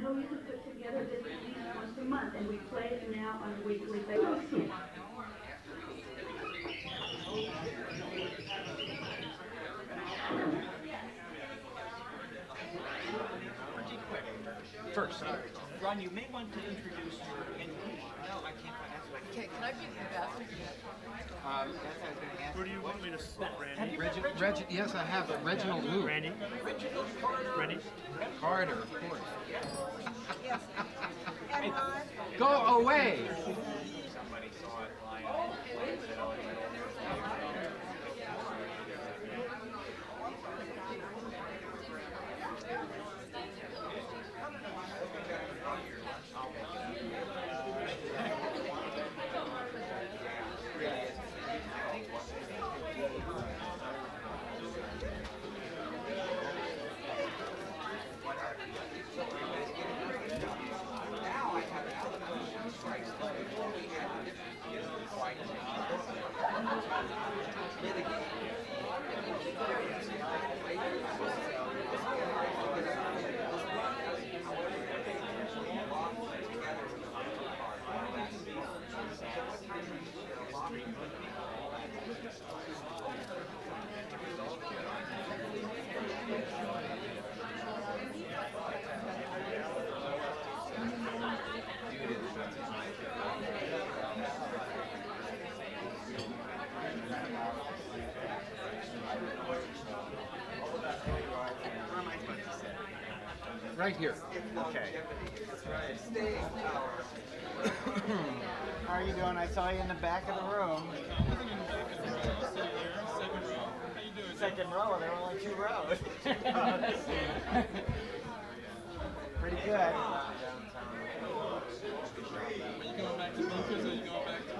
know you can put together this at least once a month, and we play it now on a weekly basis. First, Ron, you may want to introduce your entity. No, I can't. Okay, can I be the ambassador? Where do you want me to sit, Randy? Yes, I have it. Reginald who? Randy? Randy? Carter, of course. Yes. And Ron? Go away! Somebody saw it flying. Right here. Okay. How are you doing? I saw you in the back of the room. Second row. There were only 2 rows. Pretty good. Are you going back to Memphis or are you going back to...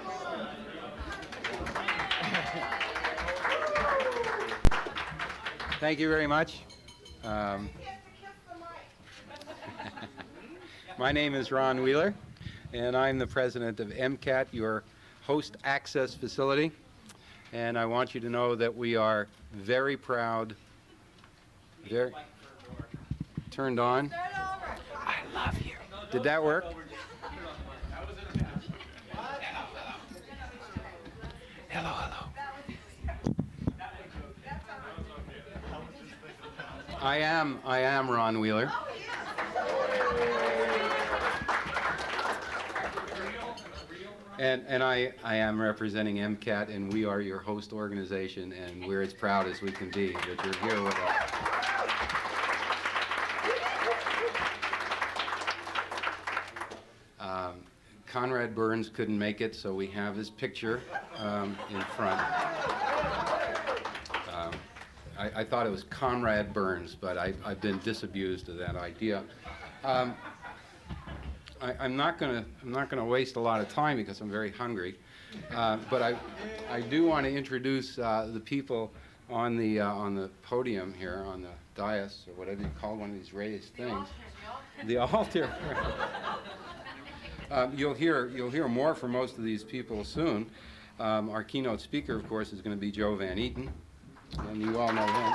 Thank you very much. My name is Ron Wheeler, and I'm the president of MCAT, your host access facility. And I want you to know that we are very proud. Very turned on. I love you. Did that work? Hello, hello. I am Ron Wheeler. And I am representing MCAT, and we are your host organization, and we're as proud as we can be that you're here with us. Conrad Burns couldn't make it, so we have his picture in front. I thought it was Conrad Burns, but I've been disabused of that idea. I'm not gonna waste a lot of time because I'm very hungry, but I do want to introduce the people on the podium here, on the dais, or whatever you call one of these raised things. The altar. You'll hear more from most of these people soon. Our keynote speaker, of course, is going to be Joe Van Eaton, and you all know him.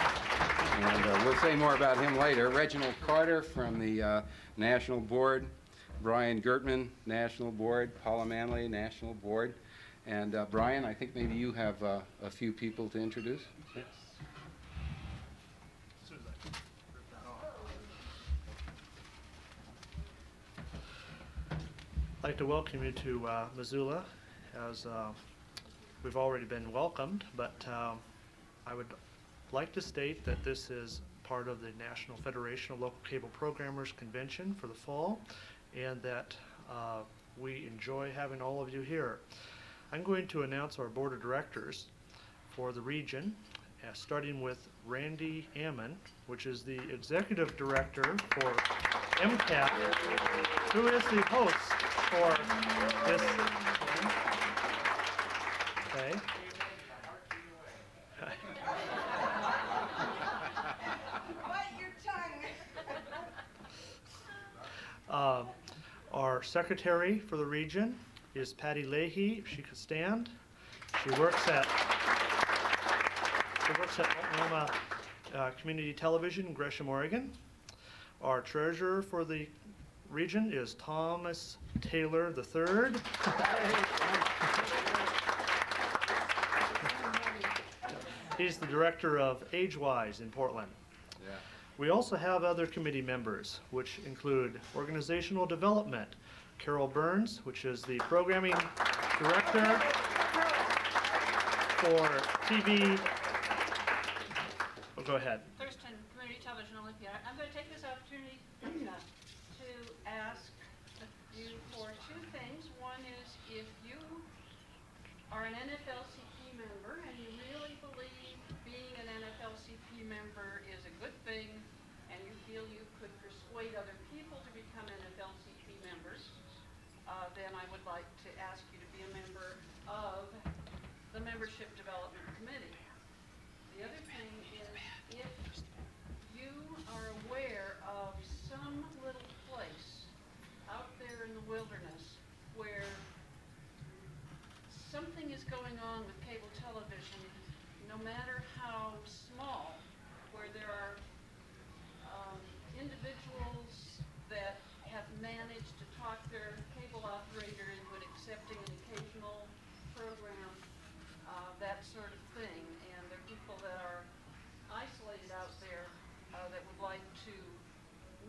And we'll say more about him later. Reginald Carter from the National Board. Brian Gertman, National Board, Paula Manley, National Board, and Brian, I think maybe you have a few people to introduce. Yes. I'd like to welcome you to Missoula, as we've already been welcomed, but I would like to state that this is part of the National Federation of Local Cable Programmers Convention for the fall, and that we enjoy having all of you here. I'm going to announce our board of directors for the region, starting with Randy Ammon, which is the executive director for MCAT, who is the host for this. Okay. Bite your tongue. Our secretary for the region is Patty Leahy, if she could stand. She works at Oklahoma Community Television in Gresham, Oregon. Our treasurer for the region is Thomas Taylor III. He's the director of AgeWise in Portland. Yeah. We also have other committee members, which include Organizational Development, Carol Burns, which is the Programming Director for TV. Oh, go ahead. Thurston Community Television Olympia. I'm going to take this opportunity to ask you for two things. One is if you are an NFLCP member and you really believe being an NFLCP member is a good thing and you feel you could persuade other people to become NFLCP members, then I would like to ask you to be a member of the Membership Development Committee. The other thing is if you are aware of some little place out there in the wilderness where something is going on with cable television, no matter how small, where there are individuals that have managed to talk their cable operator into accepting an occasional program, that sort of thing. And there are people that are isolated out there that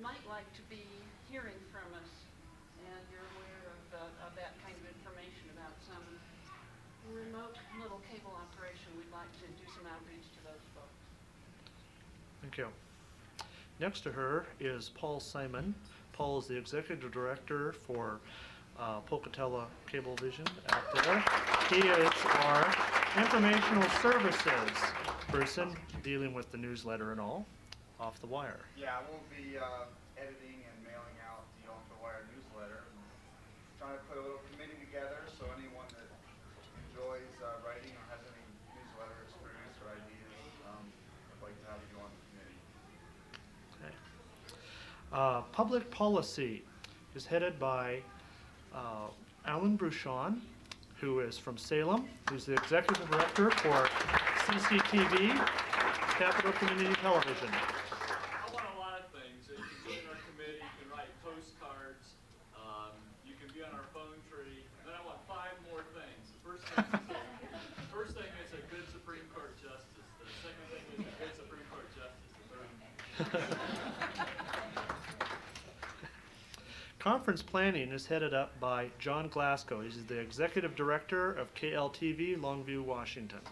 might like to be hearing from us, and you're aware of that kind of information about some remote little cable operation. We'd like to do some outreach to those folks. Thank you. Next to her is Paul Simon. Paul is the Executive Director for Pocatello Cablevision out there. He is our informational services person dealing with the newsletter and all, Off the Wire. Yeah, we'll be editing and mailing out the Off the Wire newsletter. And trying to put a little committee together so anyone that enjoys writing or has any newsletter experience or ideas, I'd like to have you on the committee. Okay. Public policy is headed by Alan Bruchon, who is from Salem, who's the Executive Director for CCTV, Capital Community Television. I want a lot of things. If you join our committee, you can write postcards, you can be on our phone tree, and then I want 5 more things. The first thing is a good Supreme Court justice. The second thing is a good Supreme Court justice. The third Conference planning is headed up by John Glasgow. He's the Executive Director of KLTV, Longview, Washington.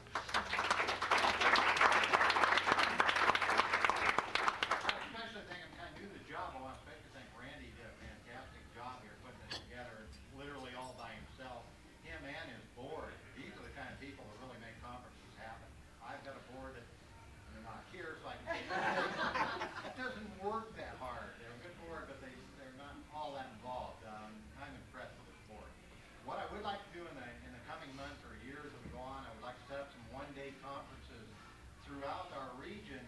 Especially think I'm kind of new to the job. I want to thank Randy did a fantastic job here putting it together, literally all by himself. Him and his board. These are the kind of people that really make conferences happen. I've got a board that they're not here, so I can it doesn't work that hard. They're a good board, but they're not all that involved. I'm impressed with this board. What I would like to do in the coming months or years as we go on, I would like to set up some one-day conferences throughout our region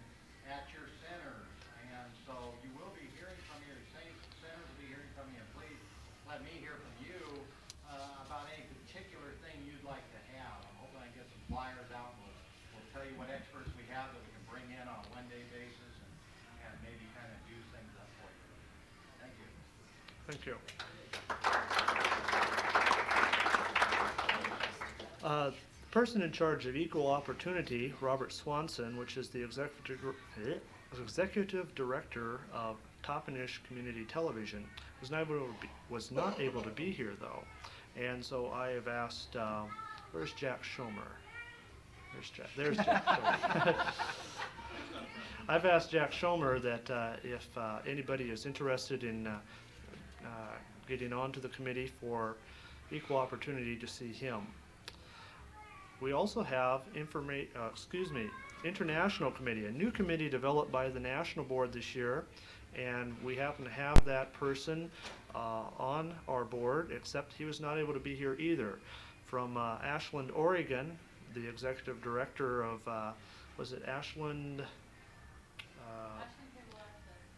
at your centers. And so you will be hearing from your same centers will be hearing from you. And please let me hear from you about any particular thing you'd like to have. I'm hoping I can get some flyers out. We'll tell you what experts we have that we can bring in on a one-day basis and maybe kind of juice things up for you. Thank you. Thank you. Person in charge of equal opportunity, Robert Swanson, which is the executive director of Toppenish Community Television, was not able to be here though, and so I have asked. Where's Jack Schomer? There's Jack Schomer. I've asked Jack Schomer that if anybody is interested in getting onto the committee for equal opportunity to see him. We also have International Committee, a new committee developed by the National Board this year, and we happen to have that person on our board, except he was not able to be here either. From Ashland, Oregon, the executive director of, was it Ashland?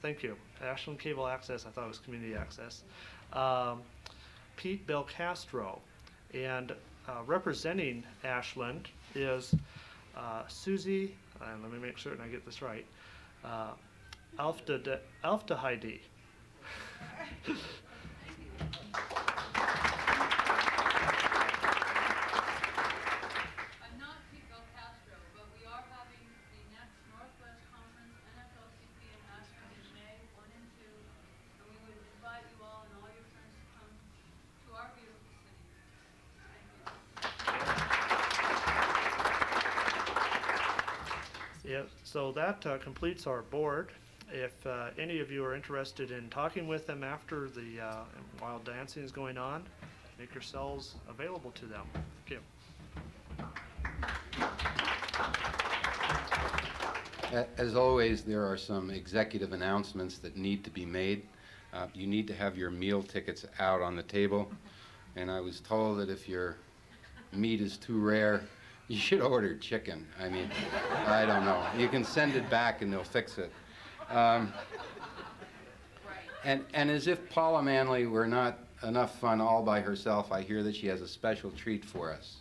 Thank you. Ashland Cable Access, I thought it was Community Access. Pete Belcastro. And representing Ashland is Susie, and let me make certain I get this right, Alftahidi. I'm not Pete Castro, but we are having the next Northwest Conference NFLCP in Aspen in May 1 and 2, and we would invite you all and all your friends to come to our beautiful city. Thank you. Yeah, so that completes our board. If any of you are interested in talking with them after the while dancing is going on, make yourselves available to them. Thank you. As always, there are some executive announcements that need to be made. You need to have your meal tickets out on the table. And I was told that if your meat is too rare, you should order chicken. I mean, I don't know. You can send it back and they'll fix it. And as if Paula Manley were not enough fun all by herself, I hear that she has a special treat for us.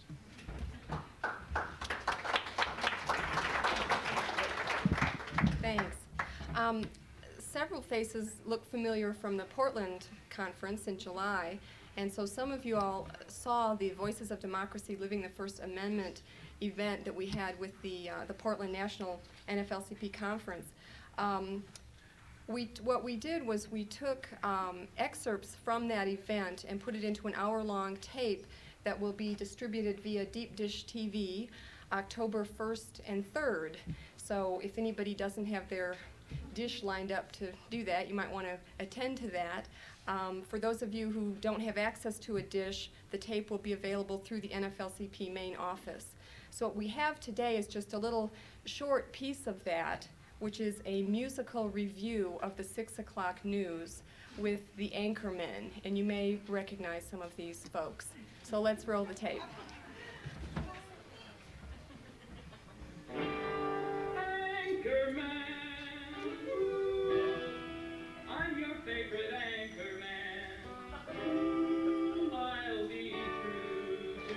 Thanks. Several faces look familiar from the Portland conference in July, and so some of you all saw the Voices of Democracy Living the First Amendment event that we had with the Portland National NFLCP conference. What we did was we took excerpts from that event and put it into an hour-long tape that will be distributed via Deep Dish TV October 1st and 3rd. So if anybody doesn't have their dish lined up to do that, you might want to attend to that. For those of you who don't have access to a dish, the tape will be available through the NFLCP main office. So what we have today is just a little short piece of that, which is a musical review of the 6 o'clock news with the anchormen, and you may recognize some of these folks. So let's roll the tape. Anchorman, I'm your favorite anchorman. I'll be true to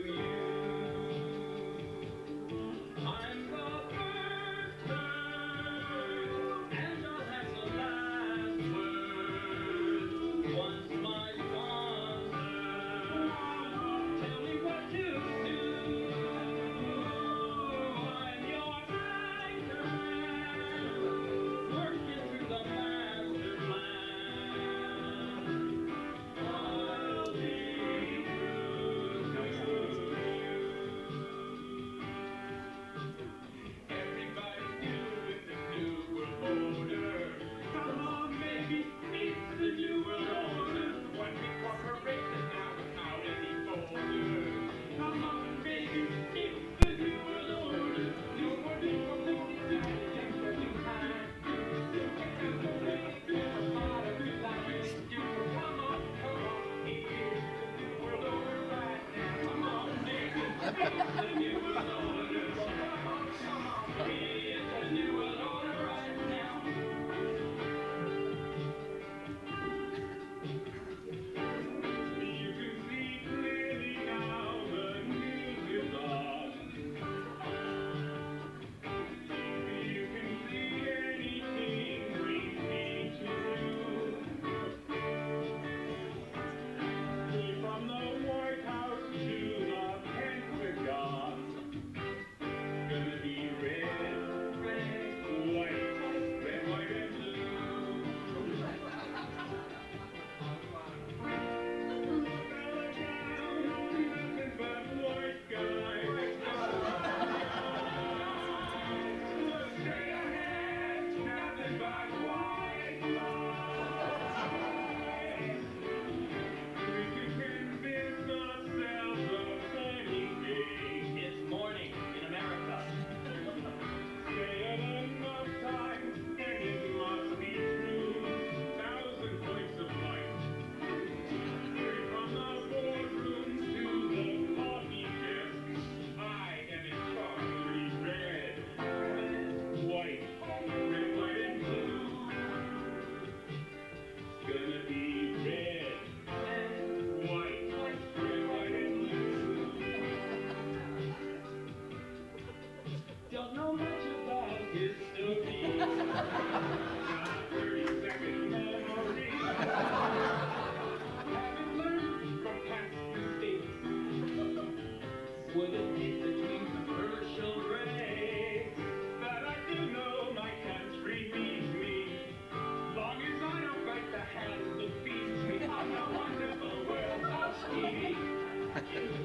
you. I'm the first bird, and I'll have the last word. Once my sponsor, tell me what to do. I'm your anchorman.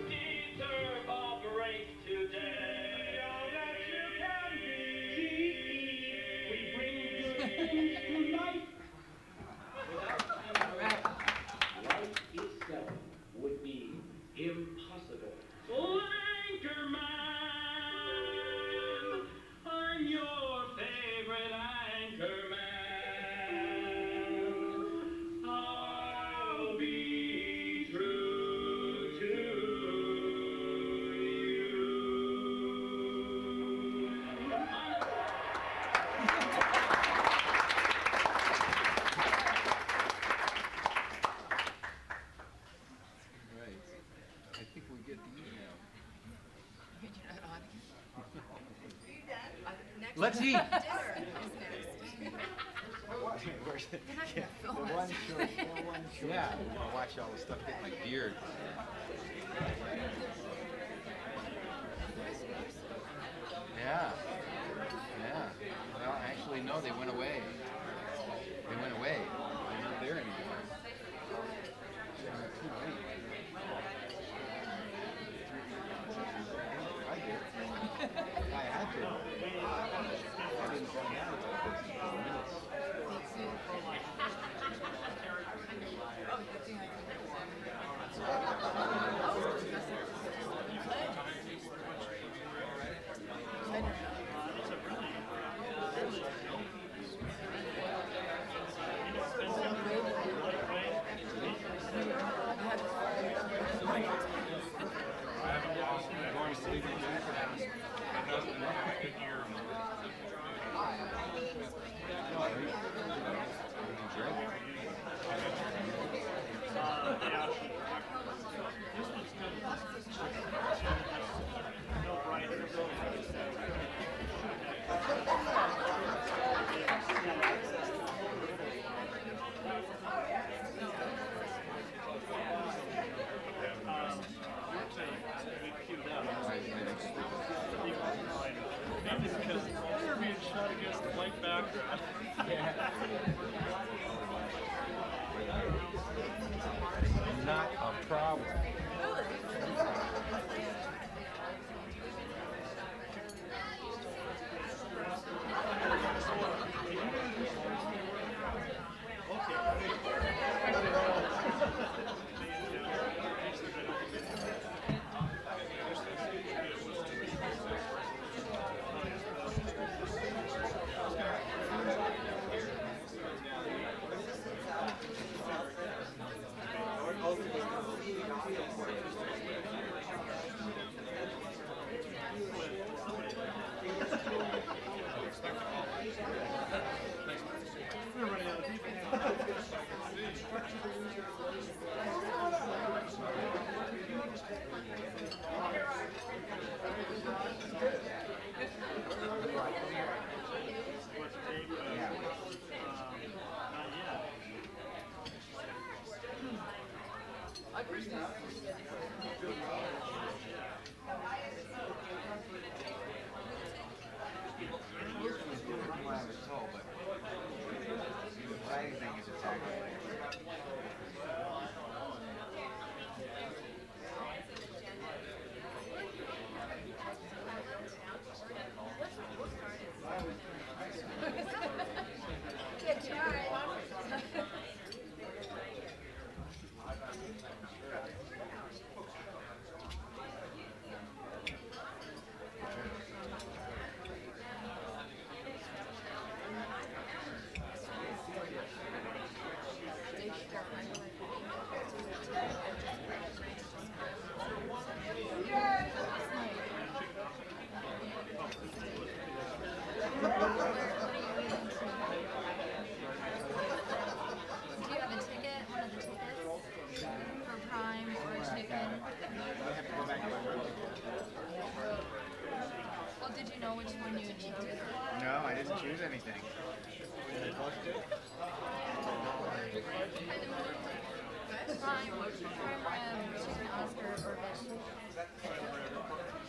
deserve a break today. All that you can be. We bring good things to life. Life itself would be impossible. Anchorman, I'm your favorite anchorman. I'll be true to Right. I think we get the email. Let's eat. Yeah, I'll watch all the stuff hit my beard. Yeah. Yeah. Well, actually, no, they went away. They went away. They're not there anymore. Too late. I did. I had to. I didn't find out until 4 minutes. Not a problem. No, I didn't choose anything.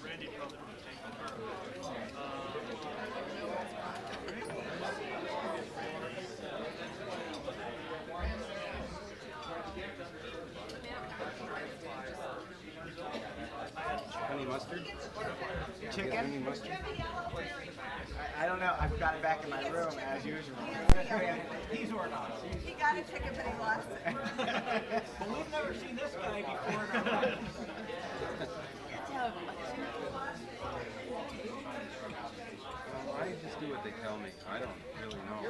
Randy probably would have taken her. mustard? Chicken? Any mustard? I don't know. I've got it back in my room as usual. He's organized. He got a ticket, but he lost it. But we've never seen this guy before in our lives. Well, I just do what they tell me. I don't really know.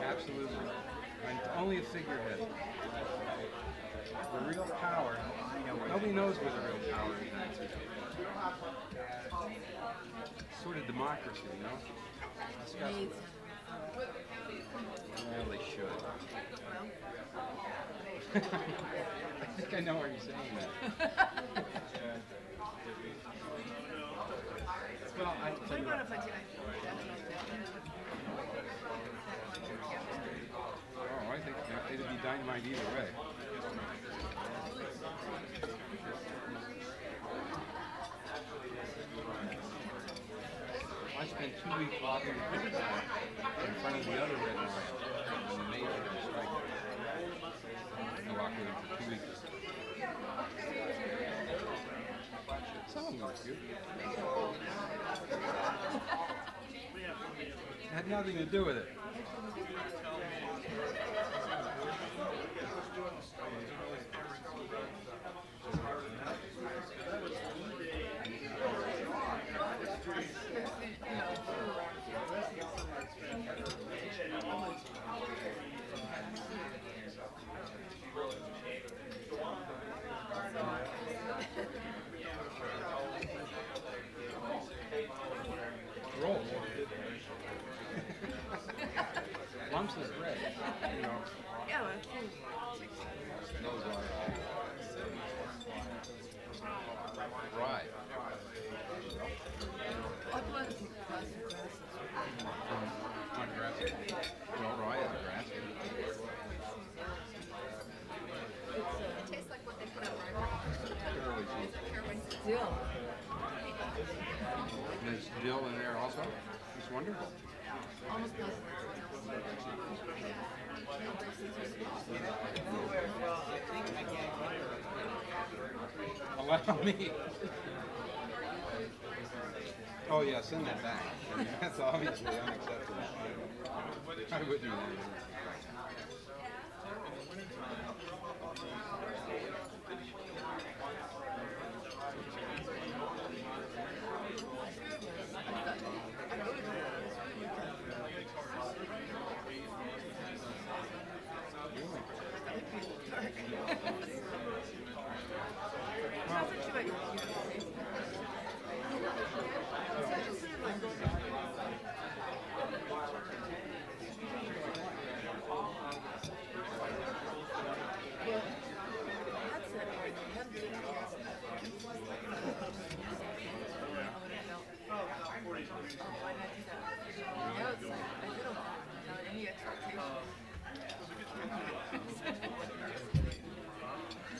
Absolutely. I'm only a figurehead. The real power, nobody knows where the real power is. Sort of democracy, Discuss it. Well, they should. I think I know why you're saying that. Well, I think it'd be dynamite either way. I spent 2 weeks walking in front of the other red line when the major strike. I walked with him for 2 weeks. Some of them were cute. It had nothing to do with it. Roll. Lumps is red, Yeah, that's true. Those are rye. What was it? Plastic glasses. Not grass. Well, rye is grass. It tastes like what they put on my Fairly cheap. Dill. There's dill in there also. It's wonderful. Almost plastic. Allow me. Oh yeah, send that back. That's obviously unacceptable. I wouldn't do that.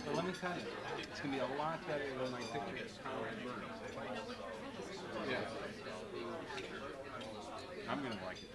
Well, let me tell you, it's going to be a lot better than my picture of Howard Burns. Yeah. I'm going to like it.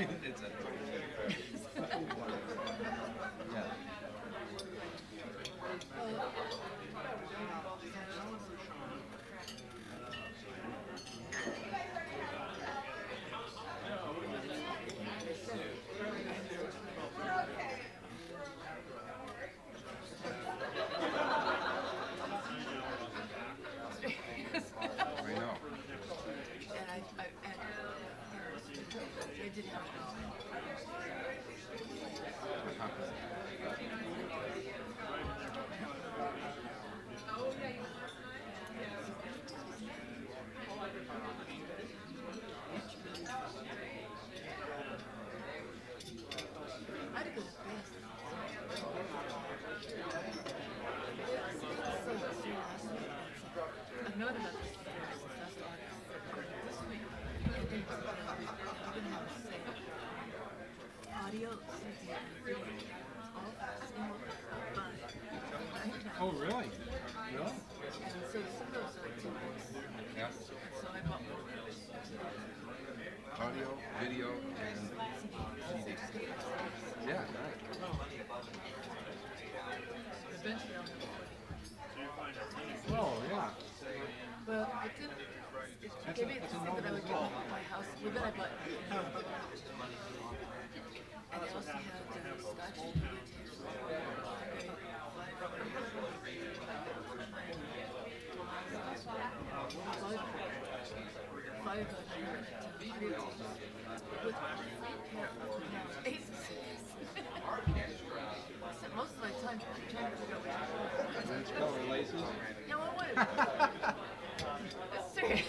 It's a yeah. I know. And I did have know that that's this week. And then we're gonna have a sale. Audio, CD, and video. All single, but Oh, really? Really? and so some of those are like $2. Yeah. So I bought one of those. Audio, video, and CD. Yeah, right. Eventually I'll have Oh, yeah. well, it didn't. It gave me this thing that I would get at my house. Well, then I bought. And I also had the Scotch five with aces. Spent most of my time trying to figure out which one. Let's go, laces. No, I wanted. That's serious.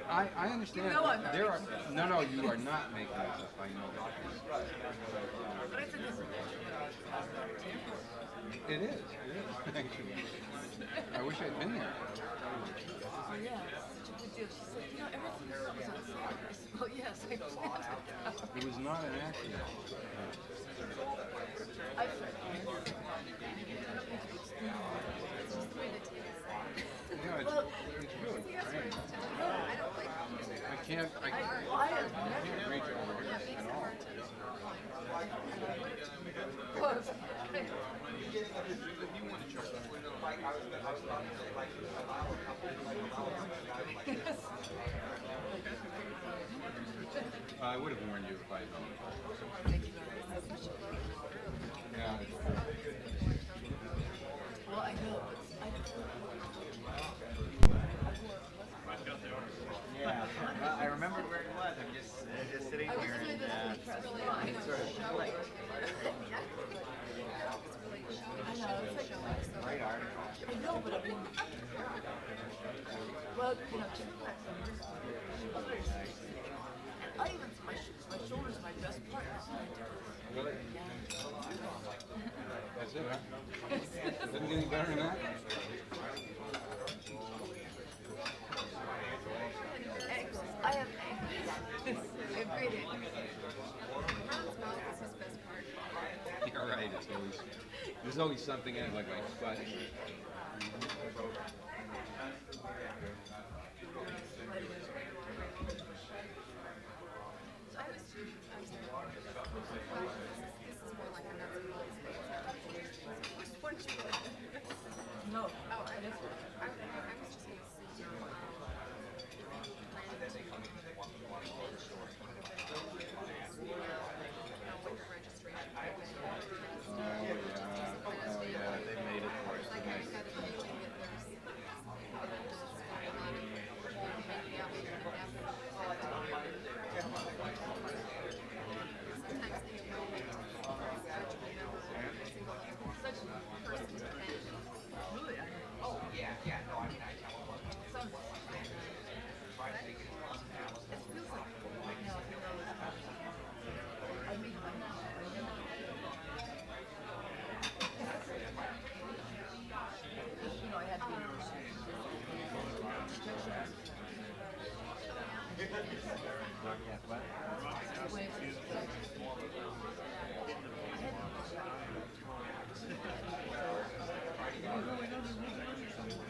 I understand. You know I'm not there are making no, you are not making this up. I know that. But I said this. It is. Actually. I wish I'd been there. Oh yeah, it's such a good deal. She said, you know, everything was on sale. I said, oh yes, I planned it. It was not an accident. I don't need to explain it. It's just the way they take it. Yeah, Well, it's really strange. no, I don't like. I can't I have never. reach over here at all. Close. I would have warned you if I'd known. Thank you very much. Yeah. Well, I know, but I don't. Yeah, well, I remembered where it was. I'm just sitting I was here really and impressed. Well, I know. sort of like I know, it's like great article. I know, but I mean, well, you know, chicken-fat fingers. I even, my shoulder's my best part. Really? Yeah. That's it, huh? Doesn't get any better than that? Ankles. I have ankles. I have great ankles. You're right. There's always something in it, like my butt. No. Oh yeah, they made it for us, didn't they?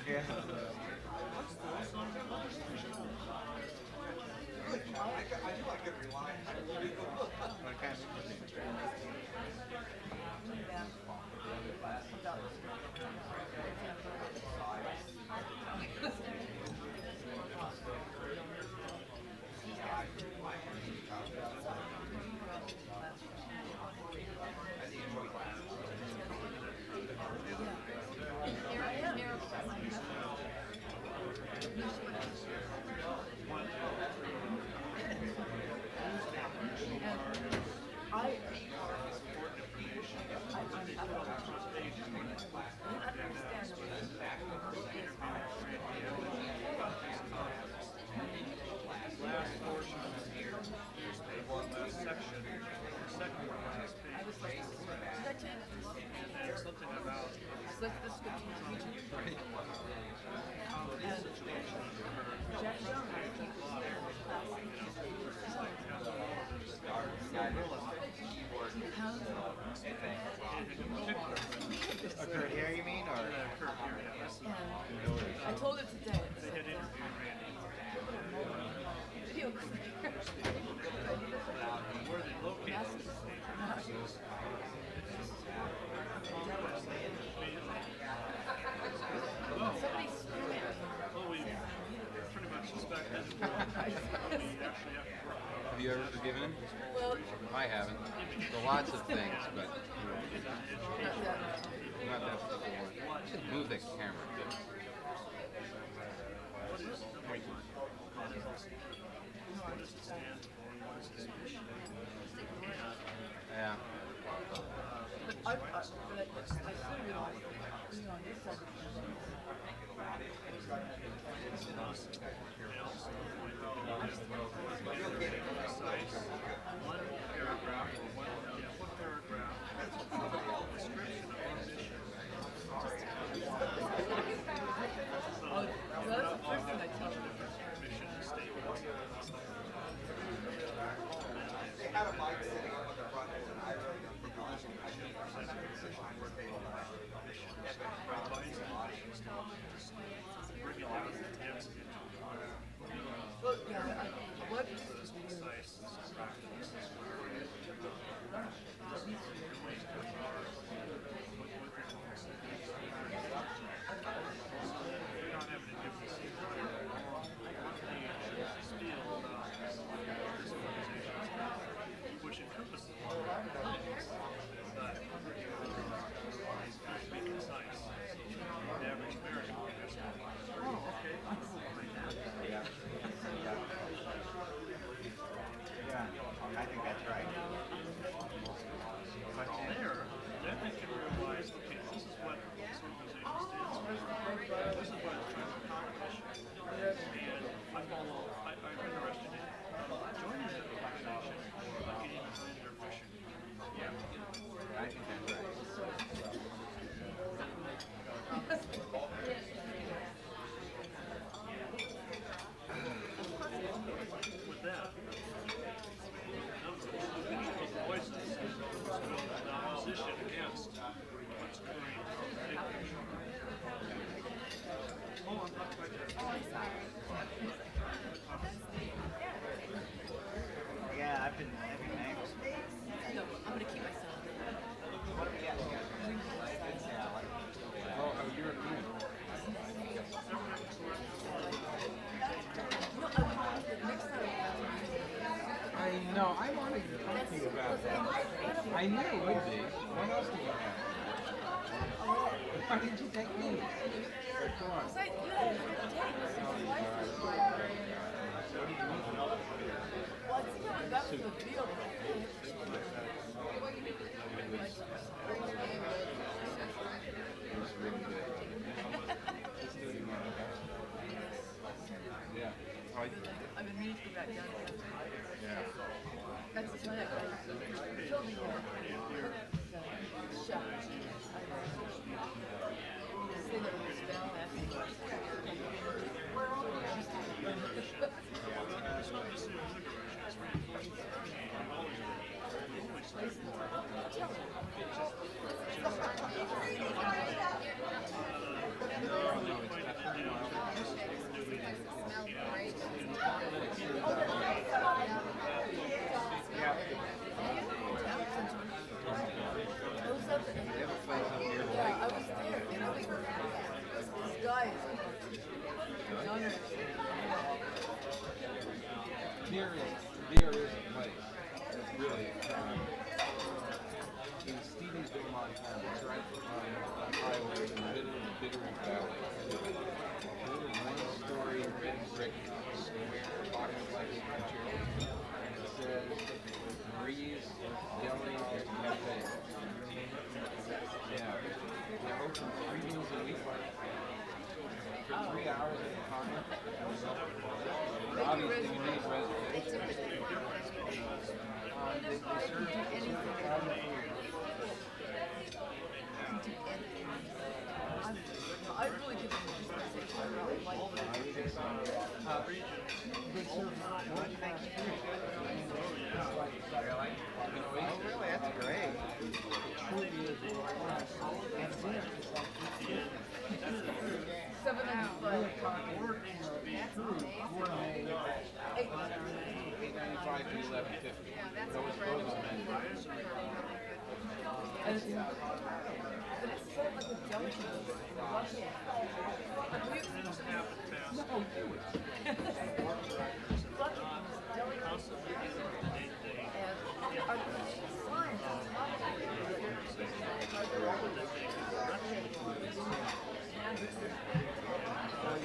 Yeah. I told her today. They had interviewed Randy. Where they located well, we pretty much suspected we actually have to work. Have you ever forgiven him? Well, I haven't. For lots of things, but not that particular one. Should move the camera. Yeah. I assume you know, this one. Oh, that's the first thing I tell you. They had a mic sitting up on the front end, and I really don't think I should where they Well, yeah, what? Which encompasses a lot of things, but to be concise, the average American has Oh, okay. Yeah. Yeah, I think that's right. But there, then they can realize, okay, this is what this organization stands for. This is what it's trying to accomplish. And I'm interested in joining that organization, getting behind their mission. Yeah, I think that's right. With that, the voices in opposition against what's occurring in the big picture. Oh, I'm not quite there. Yeah, I've been anxious. No, I'm gonna keep myself. What do we got? Oh, I'm European. I know. I wanted to talk to you about that. I knew it would be. What else do you have? Why did you take me? Go on. That's the deal. Yeah. I've been meaning to go back down there. Yeah. That's the time I told me shut. Say that with a spell Yeah, I was there, and I was this guy is younger. There is a place that's really in Stevensville, Montana. It's right on the highway in the middle of the Bitters Valley. A little one-story red brick square box like structure. And it says Breeze Deli and Cafe. Yeah. They open 3 meals a week for 3 hours at a time. Obviously, you need reservations. They serve Italian food. I really give them a dispensation. I really like it. Good service. Thank you. Really? Oh, really? That's great. $7.95. $8.95 to $11.50. Those amendments. But it's sort of like a deli.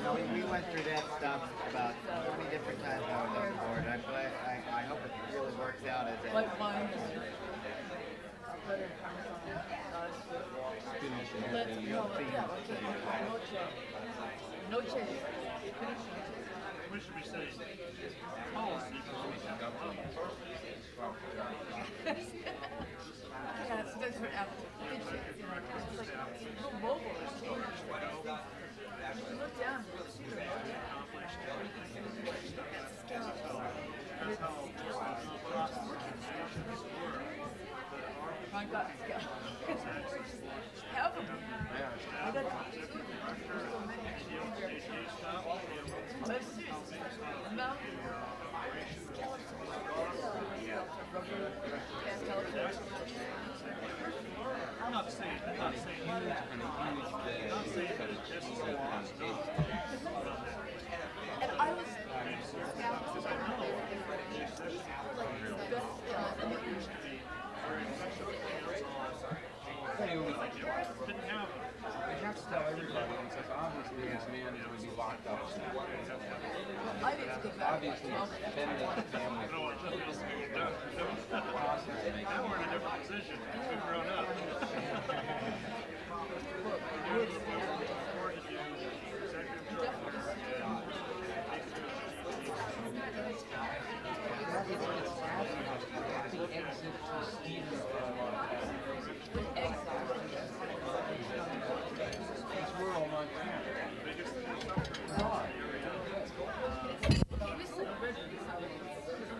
Well, we went through that stuff about 20 different times when I was on the board. I hope it really works out as a... Like mine. Let's go. Yeah, okay. No change. We should be saying Yeah, it's different applications, you know, it's like little mobile. You look down, you see the I got scouts. Have them. I got so many. Let's see. No. I'm not saying Huge and a huge bed. And I was didn't have I have to tell everybody because obviously this man is going to be locked up. I didn't get back. Obviously, defending the family. now we're in a different position. We've grown up.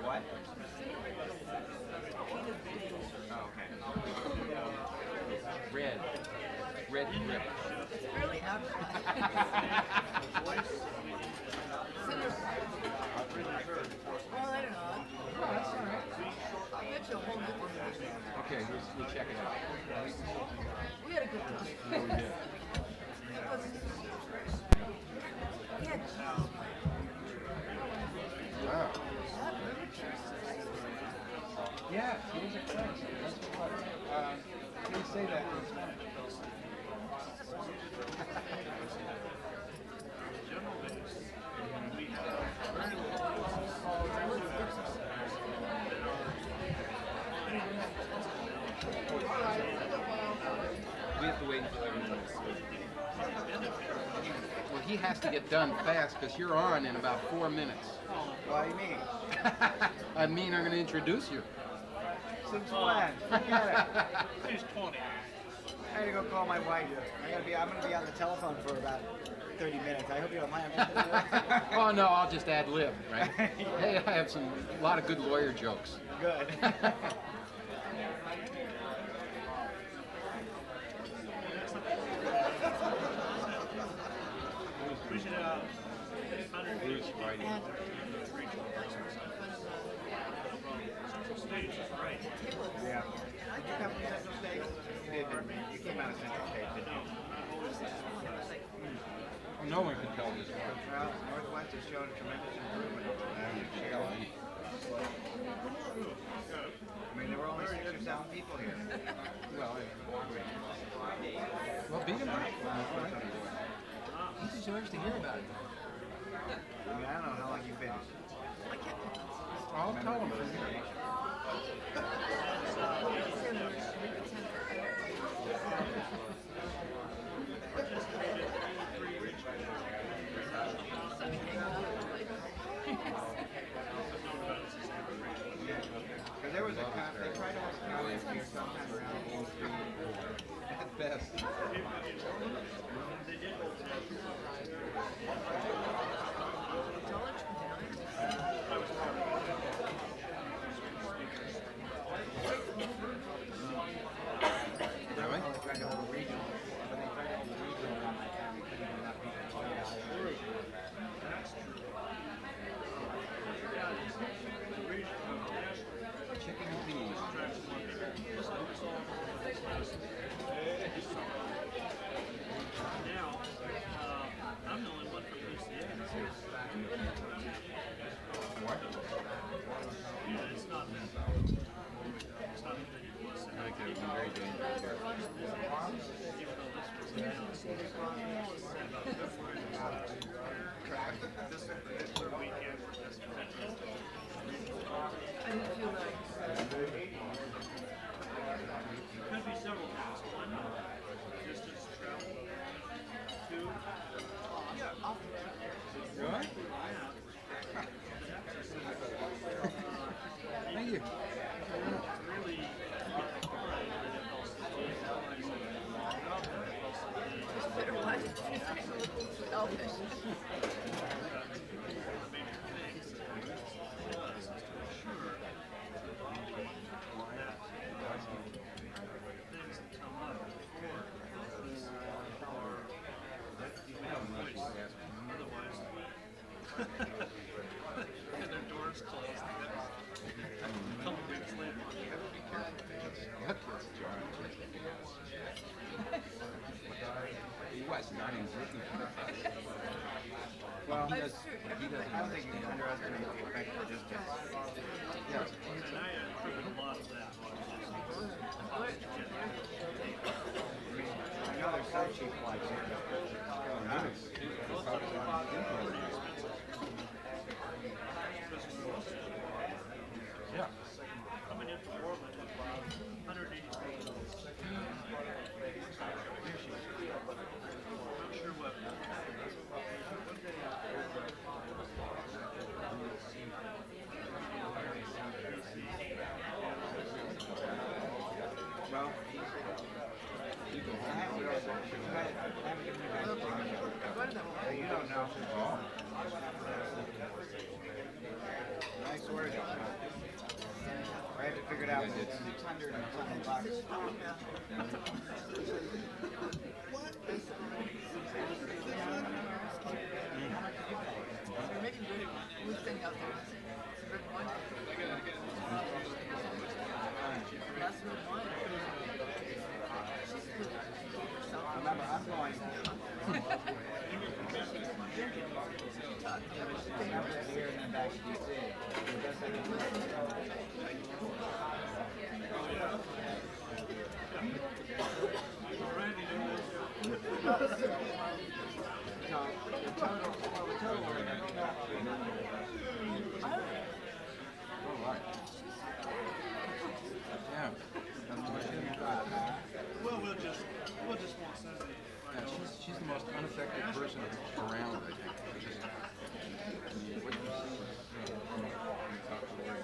What? Red grip. It's really advertised. Well, I don't know. Oh, that's all right. I bet you a whole new one. Okay, we'll check it out. We had a good time. No, we did. We had cheese. Wow. Remember cheese? Yeah, he was a Christ. That's what he didn't say that in Spanish. We have to wait until everybody's Well, he has to get done fast because you're on in about 4 minutes. What do you mean? I mean, I'm going to introduce you. Since when? Forget it. He's 20. I gotta go call my wife. I'm gonna be on the telephone for about 30 minutes. I hope you don't mind. Oh, no, I'll just ad lib, right? Hey, I have a lot of good lawyer jokes. Good. We should Bruce writing. right. Yeah. Did you come from Central State? You did, didn't you? You came out of Central State, didn't you? Oh, no one can tell this one. Well, Northwest has shown tremendous improvement. I mean, there were only 6 or 7 people here. Well, beat him up. He deserves to hear about it. I mean, I don't know how long you've been. I'll tell him from here. Because there was a cop, they tried to have a conference here sometime around 03. At best. What? It's not that you want to I think that would be very dangerous here. even though this was announced about February this particular weekend for this potential. I didn't feel like. Could be several things. One, distance travel. Two, Really? Thank you. really Better watch it. Selfish. things that come up before otherwise and their doors closed. A couple weeks later. What is John? He was not in Britain. Well, he does. I don't think you can underestimate the effect of distance. Yes. And I attribute a lot of that. I know there's some cheap flights here. Oh, nice. Yeah. Coming into Portland with about 180 people. Not sure what. Well, I haven't given you guys a ticket. You don't know. I swear I don't know. I had to figure it out. It's 600 and something bucks. They're making good thing out there. It's red wine. That's red wine. Remember, I'm going. Remember here and then back to DC. The best I can So, the total, All right. Yeah. Well, we'll just want Susie. Yeah, she's the most unaffected person around, I think. Just, what you see, you talk to her.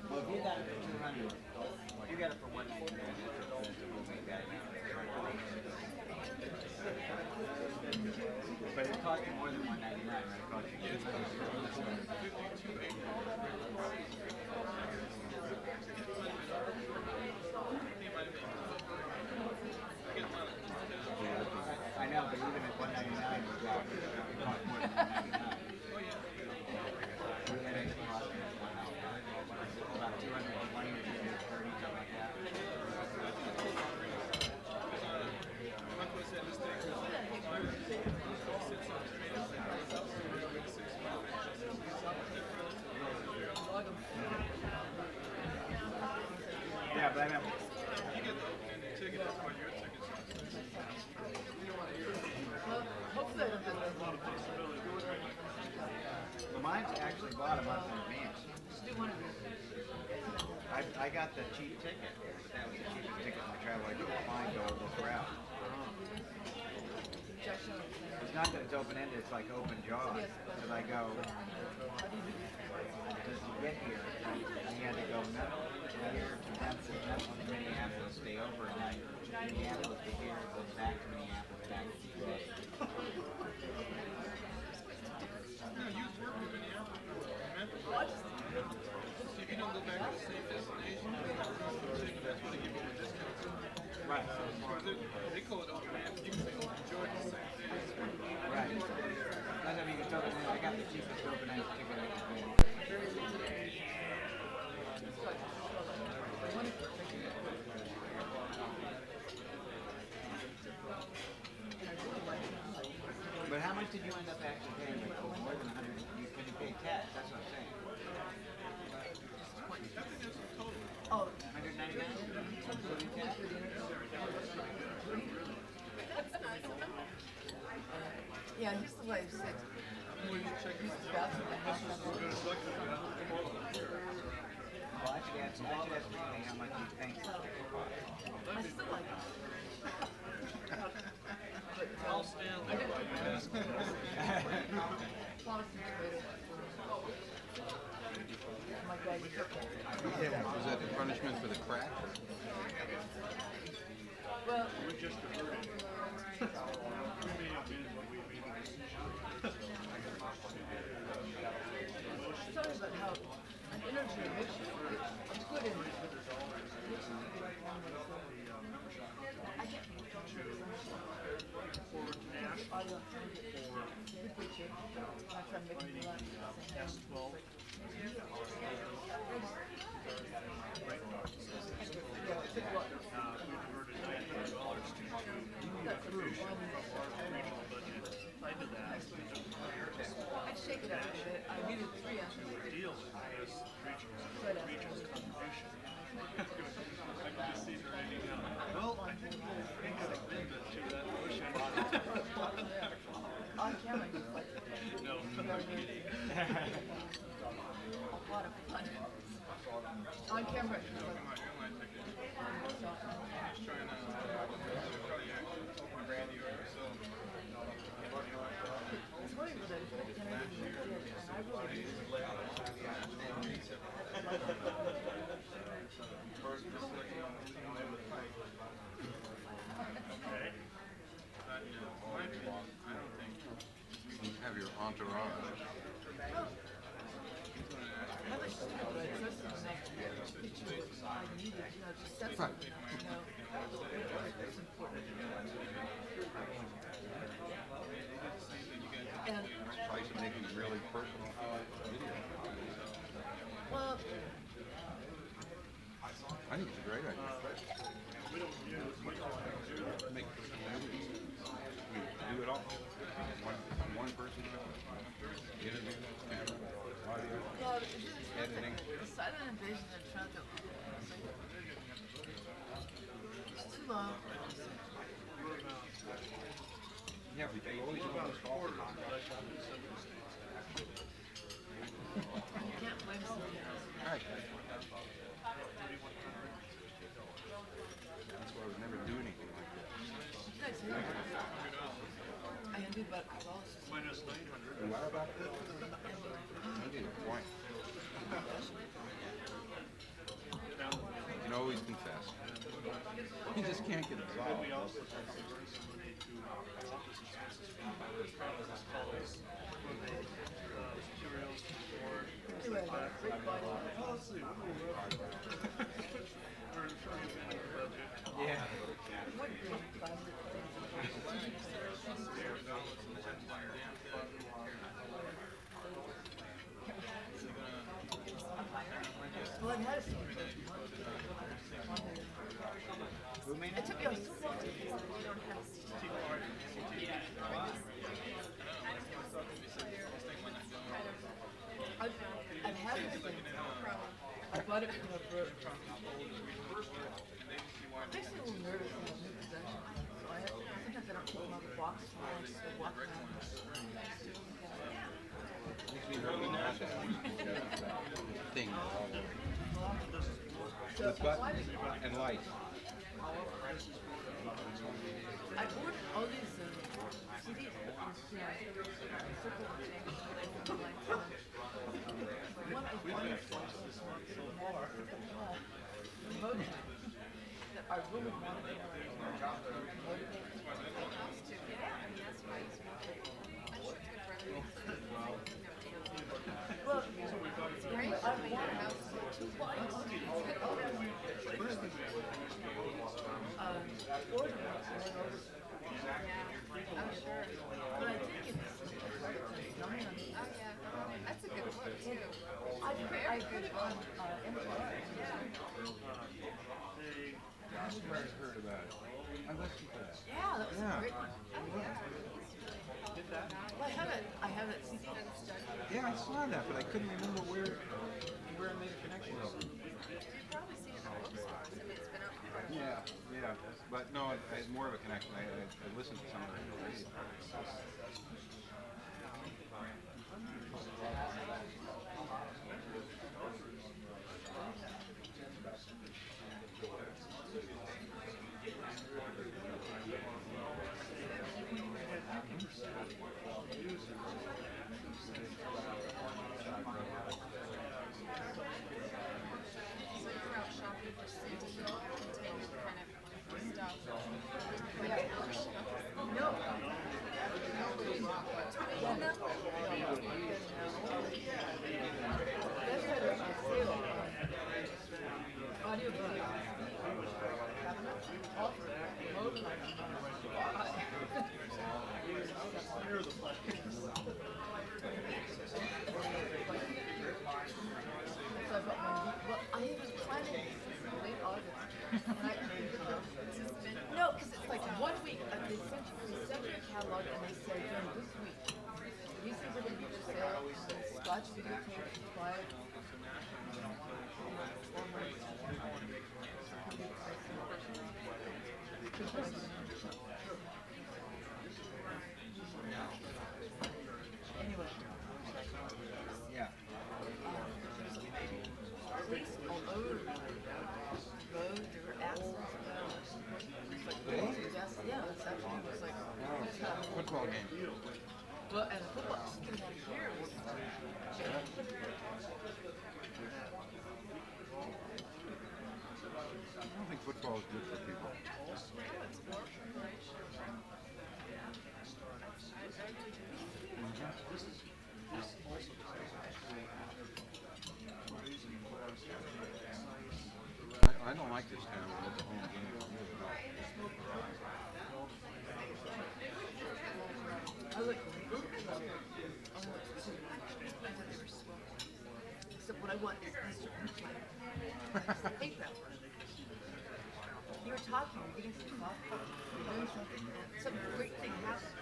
well, if you got it for 200, you got it for 199. But it cost you more than 199, right? It cost you 200. I know, but even at 199, it cost more than 199. And it cost about 220 or 230, something like that. Yeah, but I mean, Hopefully I don't have that. well, mine's actually bought a month in advance. Just do one of these. I got the cheap ticket. That was the cheapest ticket in my travel. I couldn't find go this route. It's not that it's open-ended, it's like open jaw. Because I go, to get here, I had to go here to Memphis, Memphis to Minneapolis, stay over, and then Minneapolis to here, and then back to Minneapolis, back to Detroit. Right. Right. That's how you can tell them, I got the cheapest open-ended ticket I could get. But how much did you end up up actually paying like more than 100, you can pay tax, that's what I'm saying. Oh, 199? Including tax? yeah, he's the wife said. He's the bathroom. Well, actually, I should ask Ronnie how much he thinks it costs. I still like it. I'll stand there while you ask. My God, you took it. Was that the punishment for the crack? Well, tell me about how an energy addiction, it's good in I can't I'd shake it up a bit. I needed 3 ounces. Deal with this region's contribution. Well, I think we'll make an amendment to that motion. On camera, just like, No. a lot of fun. On camera, it's just like, it's funny because I was like 10 years old, and I really You have your entourage. I was stupid, but I trusted enough to picture what I needed, just sensitive enough, It's important. And, Try to make it really personal video. well, I think it's a great idea. Make personal evidence. We do it all. One person, interview, camera, audio, well, it's just editing. the silent invasion of Toronto. It's too long. Yeah, but you always want to solve it. You can't blame somebody else. Right. That's why I would never do anything like that. You guys hear it? I can do about Catholicism. Minus 900. And what about this? Maybe a point. You can always confess. You just can't get absolved. We also have to raise some money to office expenses for materials for Anyway, great body. We're in front of the budget. Yeah. What great body. Well, I've had a Who made It it? took me so long to figure out that you don't have I've had this thing. I bought it from a brook. It makes me a little nervous when I'm new possession. So I have, sometimes I don't take them out of the box for I just go walk around. Makes me really mad that thing all over. So With buttons and lights. I ordered all these CDs, circle things. One I wanted that I really wanted to motivate. Well, it's great. I want a house with 2 lights. Order but I think it's That's a good one too. I put it on MTR. I heard about it. I listened to that. Yeah, that was a great one. Well, I had it I have it. See, Yeah, I saw that, but I couldn't remember where I made a connection. you've probably seen it on Bookstars. I mean, it's been up for quite a while. Yeah, but no, I had more of a connection. I listened to some of it on the radio. So you're out shopping for Santa container kind of stuff. No. Well, I have been planning since late August. No, because it's like 1 week. They sent me a catalog and they said, during this week, these things are going to be for sale. Scotch videotape, supplied. Anyway. Yeah. Police all over the road. There were accidents. Yeah, this afternoon was like. Football game. Well, and football just came out here was. I don't think football is good for people. I don't like this town when it's a home game. I look. Except what I want is Mr. I hate that word. You're talking, you're getting some coffee, you're doing something, and some great thing happens.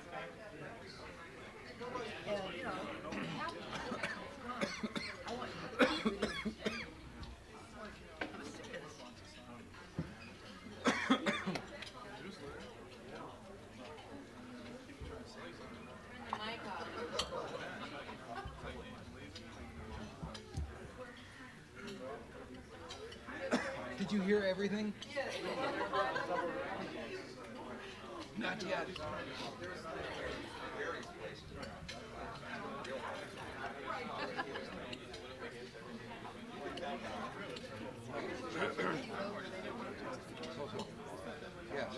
And, you know, it happens. I want you to do it. I'm sick of this. Turn the mic off. Did you hear everything? Not yet. Yes.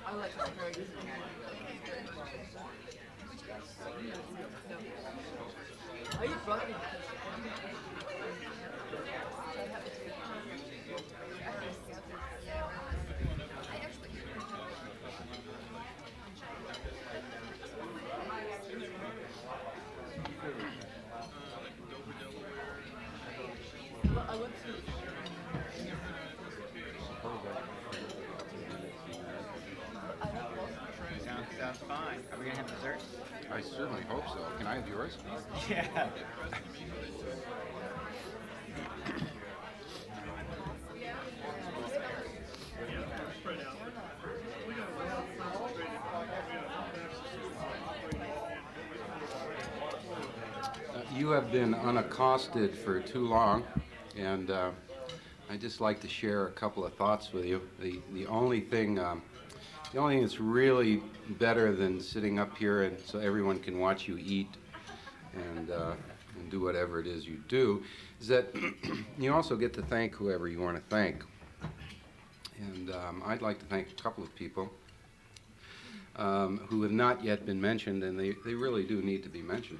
I like asparagus. No. I eat broccoli because I have to. Well, I went to. Sounds fine. Are we gonna have dessert? I certainly hope so. Can I have yours? Yeah. You have been unaccosted for too long, and I'd just like to share a couple of thoughts with you. The only thing that's really better than sitting up here and so everyone can watch you eat and do whatever it is you do is that you also get to thank whoever you want to thank. And I'd like to thank a couple of people who have not yet been mentioned, and they really do need to be mentioned.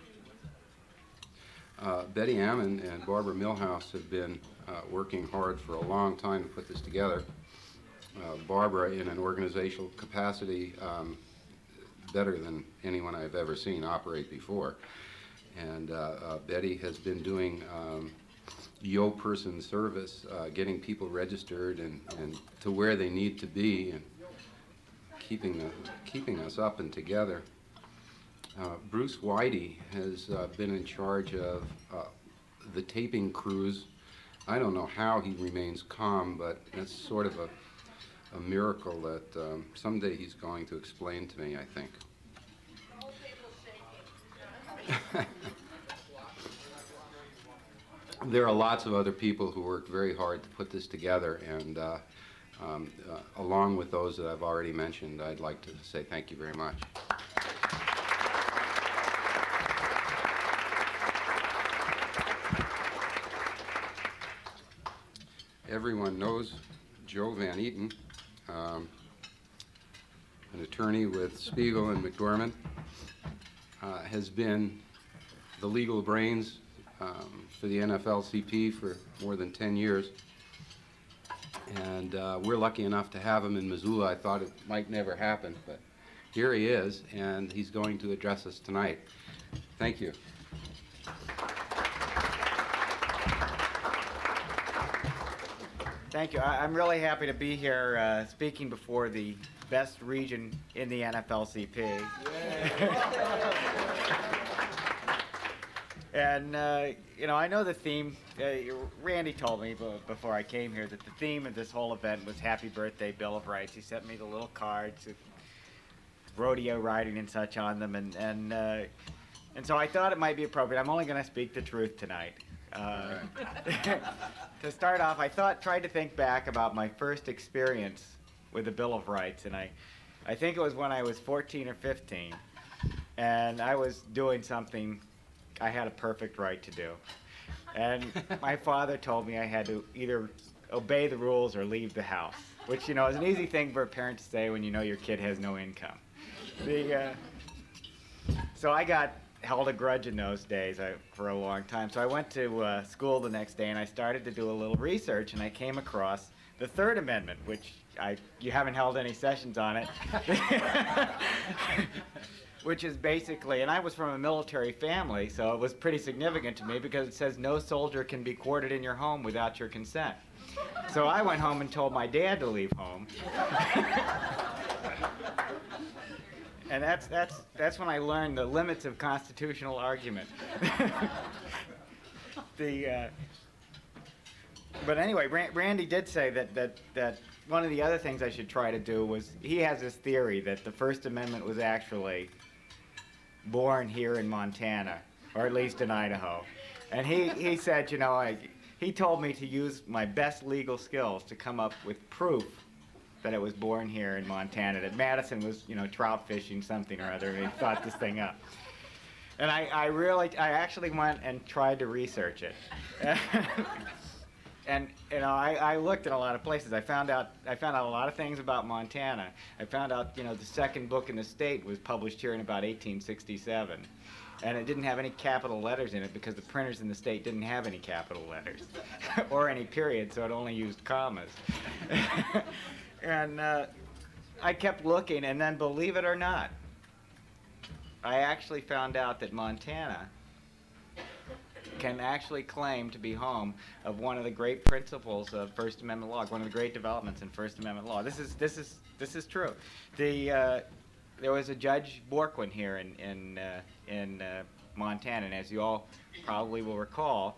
Betty Ammon and Barbara Milhouse have been working hard for a long time to put this together. Barbara, in an organizational capacity, better than anyone I've ever seen operate before. And Betty has been doing yo-person service, getting people registered and to where they need to be, and keeping us up and together. Bruce Whitey has been in charge of the taping crews. I don't know how he remains calm, but that's sort of a miracle that someday he's going to explain to me, I think. There are lots of other people who worked very hard to put this together, and along with those that I've already mentioned, I'd like to say thank you very much. Everyone knows Joe Van Eaton, an attorney with Spiegel and McDormand, has been the legal brains for the NFLCP for more than 10 years. And we're lucky enough to have him in Missoula. I thought it might never happen, but here he is, and he's going to address us tonight. Thank you. Thank you. I'm really happy to be here speaking before the best region in the NFLCP. And, you know, I know the theme, Randy told me before I came here that the theme of this whole event was Happy Birthday, Bill of Rights. He sent me the little cards with rodeo riding and such on them, and so I thought it might be appropriate. I'm only going to speak the truth tonight. To start off, tried to think back about my first experience with the Bill of Rights, and I think it was when I was 14 or 15, and I was doing something I had a perfect right to do. And my father told me I had to either obey the rules or leave the house, which, you know, is an easy thing for a parent to say when you know your kid has no income. So I held a grudge in those days for a long time. So I went to school the next day, and I started to do a little research, and I came across the Third Amendment, which you haven't held any sessions on it. Which is basically, and I was from a military family, so it was pretty significant to me because it says no soldier can be quartered in your home without your consent. So I went home and told my dad to leave home. And that's when I learned the limits of constitutional argument. But anyway, Randy did say that one of the other things I should try to do was, he has this theory that the First Amendment was actually born here in Montana, or at least in Idaho. And he said, you know, he told me to use my best legal skills to come up with proof that it was born here in Montana, that Madison was, you know, trout fishing something or other, and he thought this thing up. And I actually went and tried to research it. And, you know, I looked in a lot of places. I found out a lot of things about Montana. I found out, you know, the second book in the state was published here in about 1867. And it didn't have any capital letters in it because the printers in the state didn't have any capital letters or any periods, so it only used commas. And I kept looking, and then, believe it or not, I actually found out that Montana can actually claim to be home of one of the great principles of First Amendment law, one of the great developments in First Amendment law. This is true. There was a Judge Borquin here in Montana, and as you all probably will recall,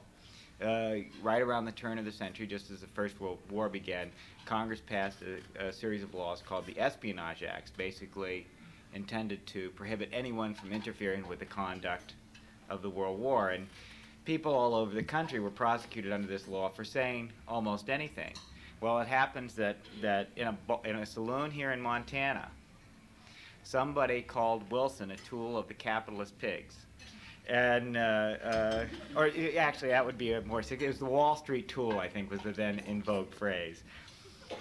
right around the turn of the century, just as the First World War began, Congress passed a series of laws called the Espionage Acts, basically intended to prohibit anyone from interfering with the conduct of the World War. And people all over the country were prosecuted under this law for saying almost anything. Well, it happens that in a saloon here in Montana, somebody called Wilson a tool of the capitalist pigs. And, actually, that would be it was the Wall Street tool, I think, was the then in vogue phrase.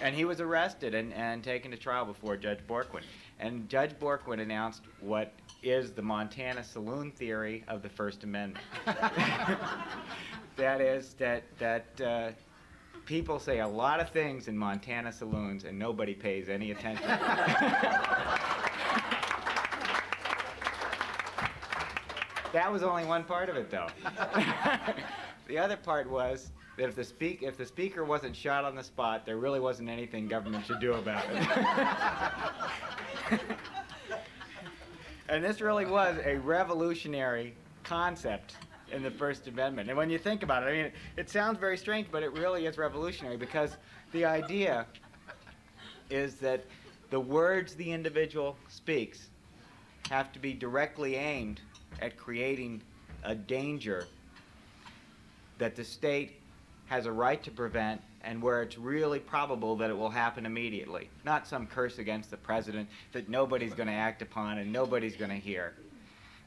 And he was arrested and taken to trial before Judge Borkwin. And Judge Borkwin announced what is the Montana saloon theory of the First Amendment. That is that people say a lot of things in Montana saloons and nobody pays any attention. That was only one part of it, though. The other part was that if the speaker wasn't shot on the spot, there really wasn't anything government should do about it. And this really was a revolutionary concept in the First Amendment. And when you think about it, I mean, it sounds very strange, but it really is revolutionary, because the idea is that the words the individual speaks have to be directly aimed at creating a danger that the state has a right to prevent, and where it's really probable that it will happen immediately. Not some curse against the president that nobody's going to act upon and nobody's going to hear,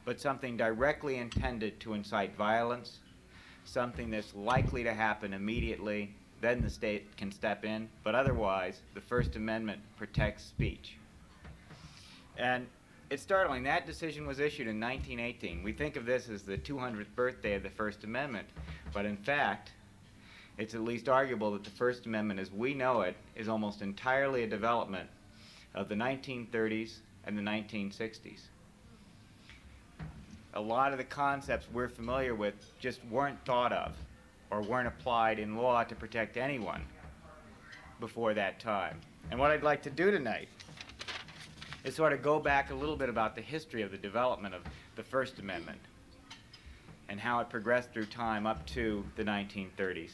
but something directly intended to incite violence, something that's likely to happen immediately. Then the state can step in, but otherwise the First Amendment protects speech. And it's startling. That decision was issued in 1918. We think of this as the 200th birthday of the First Amendment, but in fact, it's at least arguable that the First Amendment as we know it is almost entirely a development of the 1930s and the 1960s. A lot of the concepts we're familiar with just weren't thought of or weren't applied in law to protect anyone before that time. And what I'd like to do tonight is sort of go back a little bit about the history of the development of the First Amendment and how it progressed through time up to the 1930s.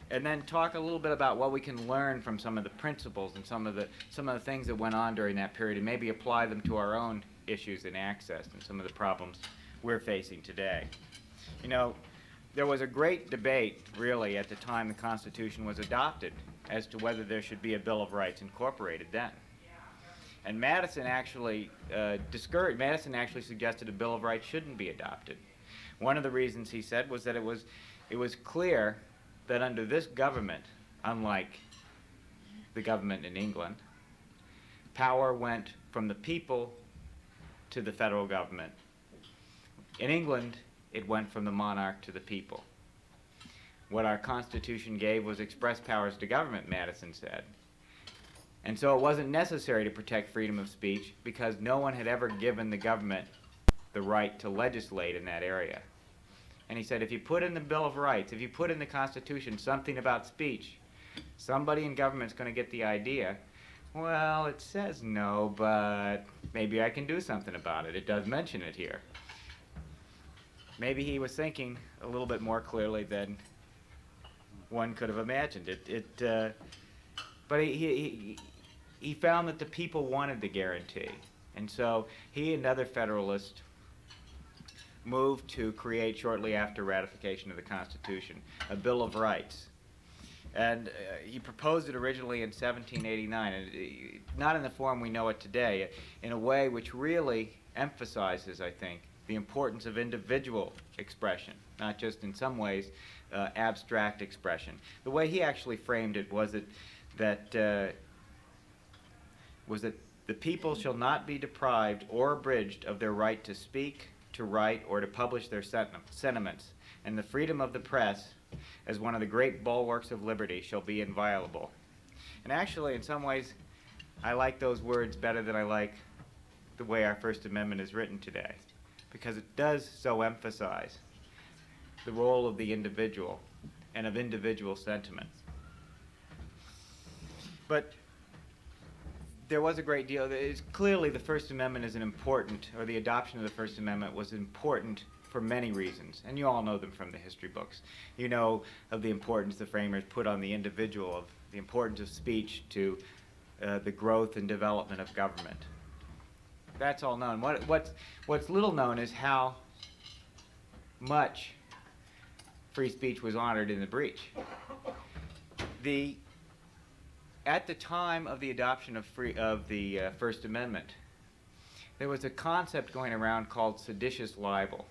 And then talk a little bit about what we can learn from some of the principles and some of the things that went on during that period, and maybe apply them to our own issues in access and some of the problems we're facing today. You know, there was a great debate, really, at the time the Constitution was adopted as to whether there should be a Bill of Rights incorporated then. And Madison actually suggested a Bill of Rights shouldn't be adopted. One of the reasons he said was that it was clear that under this government, unlike the government in England, power went from the people to the federal government. In England, it went from the monarch to the people. What our Constitution gave was express powers to government, Madison said. And so it wasn't necessary to protect freedom of speech because no one had ever given the government the right to legislate in that area. And he said, if you put in the Bill of Rights, if you put in the Constitution something about speech, somebody in government's going to get the idea, well, it says no, but maybe I can do something about it. It does mention it here. Maybe he was thinking a little bit more clearly than one could have imagined. But he found that the people wanted the guarantee. And so he and other Federalists moved to create, shortly after ratification of the Constitution, a Bill of Rights. And he proposed it originally in 1789, and not in the form we know it today, in a way which really emphasizes, I think, the importance of individual expression, not just in some ways abstract expression. The way he actually framed it was that the people shall not be deprived or abridged of their right to speak, to write, or to publish their sentiments, and the freedom of the press, as one of the great bulwarks of liberty, shall be inviolable. And actually, in some ways, I like those words better than I like the way our First Amendment is written today, because it does so emphasize the role of the individual and of individual sentiment. But there was a great deal. Clearly, the First Amendment is the adoption of the First Amendment was important for many reasons, and you all know them from the history books. You know of the importance the framers put on the individual, of the importance of speech to the growth and development of government. That's all known. What's little known is how much free speech was honored in the breach. At the time of the adoption of the First Amendment, there was a concept going around called seditious libel.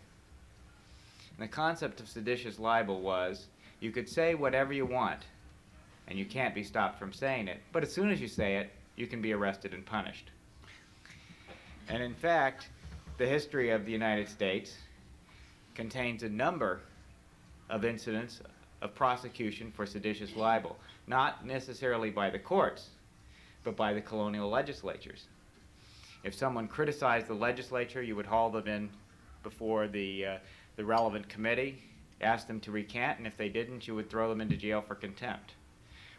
And the concept of seditious libel was you could say whatever you want, and you can't be stopped from saying it, but as soon as you say it, you can be arrested and punished. And in fact, the history of the United States contains a number of incidents of prosecution for seditious libel, not necessarily by the courts, but by the colonial legislatures. If someone criticized the legislature, you would haul them in before the relevant committee, ask them to recant, and if they didn't, you would throw them into jail for contempt.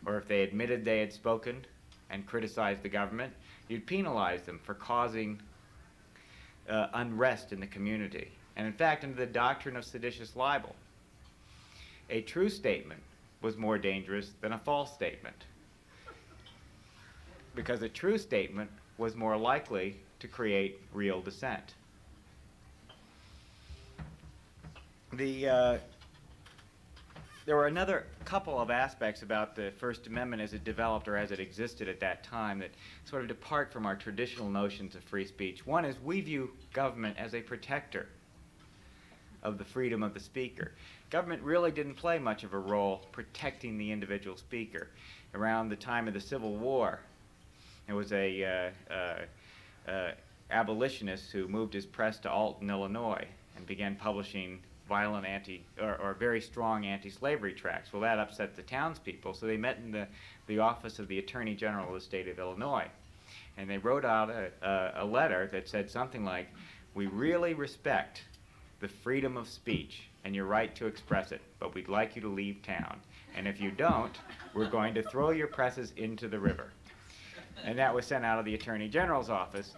Or if they admitted they had spoken and criticized the government, you'd penalize them for causing unrest in the community. And in fact, under the doctrine of seditious libel, a true statement was more dangerous than a false statement, because a true statement was more likely to create real dissent. There were another couple of aspects about the First Amendment as it developed or as it existed at that time that sort of depart from our traditional notions of free speech. One is we view government as a protector of the freedom of the speaker. Government really didn't play much of a role protecting the individual speaker. Around the time of the Civil War, there was a abolitionist who moved his press to Alton, Illinois, and began publishing violent or very strong anti-slavery tracts. Well, that upset the townspeople, so they met in the office of the Attorney General of the state of Illinois, and they wrote out a letter that said something like, "We really respect the freedom of speech and your right to express it, but we'd like you to leave town. And if you don't, we're going to throw your presses into the river." And that was sent out of the Attorney General's office,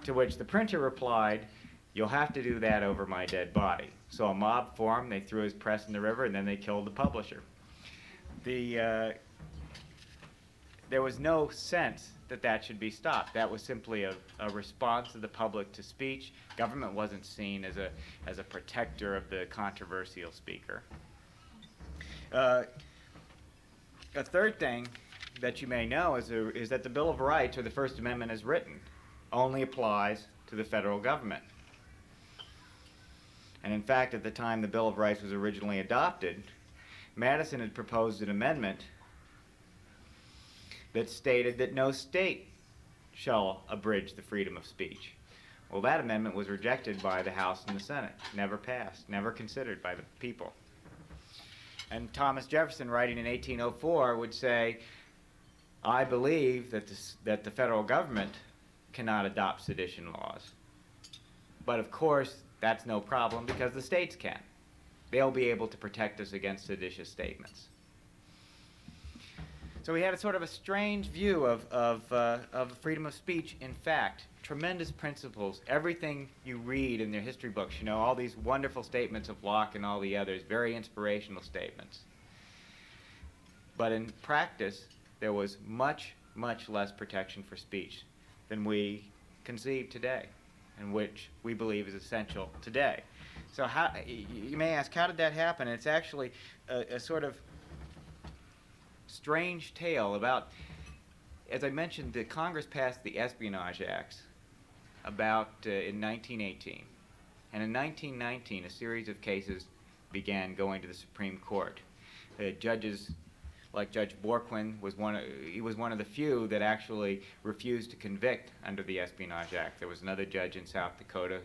to which the printer replied, "You'll have to do that over my dead body." So a mob formed, they threw his press in the river, and then they killed the publisher. There was no sense that that should be stopped. That was simply a response of the public to speech. Government wasn't seen as a protector of the controversial speaker. A third thing that you may know is that the Bill of Rights, or the First Amendment as written, only applies to the federal government. And in fact, at the time the Bill of Rights was originally adopted, Madison had proposed an amendment that stated that no state shall abridge the freedom of speech. Well, that amendment was rejected by the House and the Senate, never passed, never considered by the people. And Thomas Jefferson, writing in 1804, would say, "I believe that the federal government cannot adopt sedition laws. But of course, that's no problem because the states can. They'll be able to protect us against seditious statements." So we had a sort of a strange view of freedom of speech. In fact, tremendous principles. Everything you read in their history books, you know, all these wonderful statements of Locke and all the others, very inspirational statements. But in practice, there was much, much less protection for speech than we conceive today, and which we believe is essential today. So you may ask, how did that happen? It's actually a sort of strange tale about, as I mentioned, the Congress passed the Espionage Acts in 1918. And in 1919, a series of cases began going to the Supreme Court. Judges like Judge Borquin was one of the few that actually refused to convict under the Espionage Act. There was another judge in South Dakota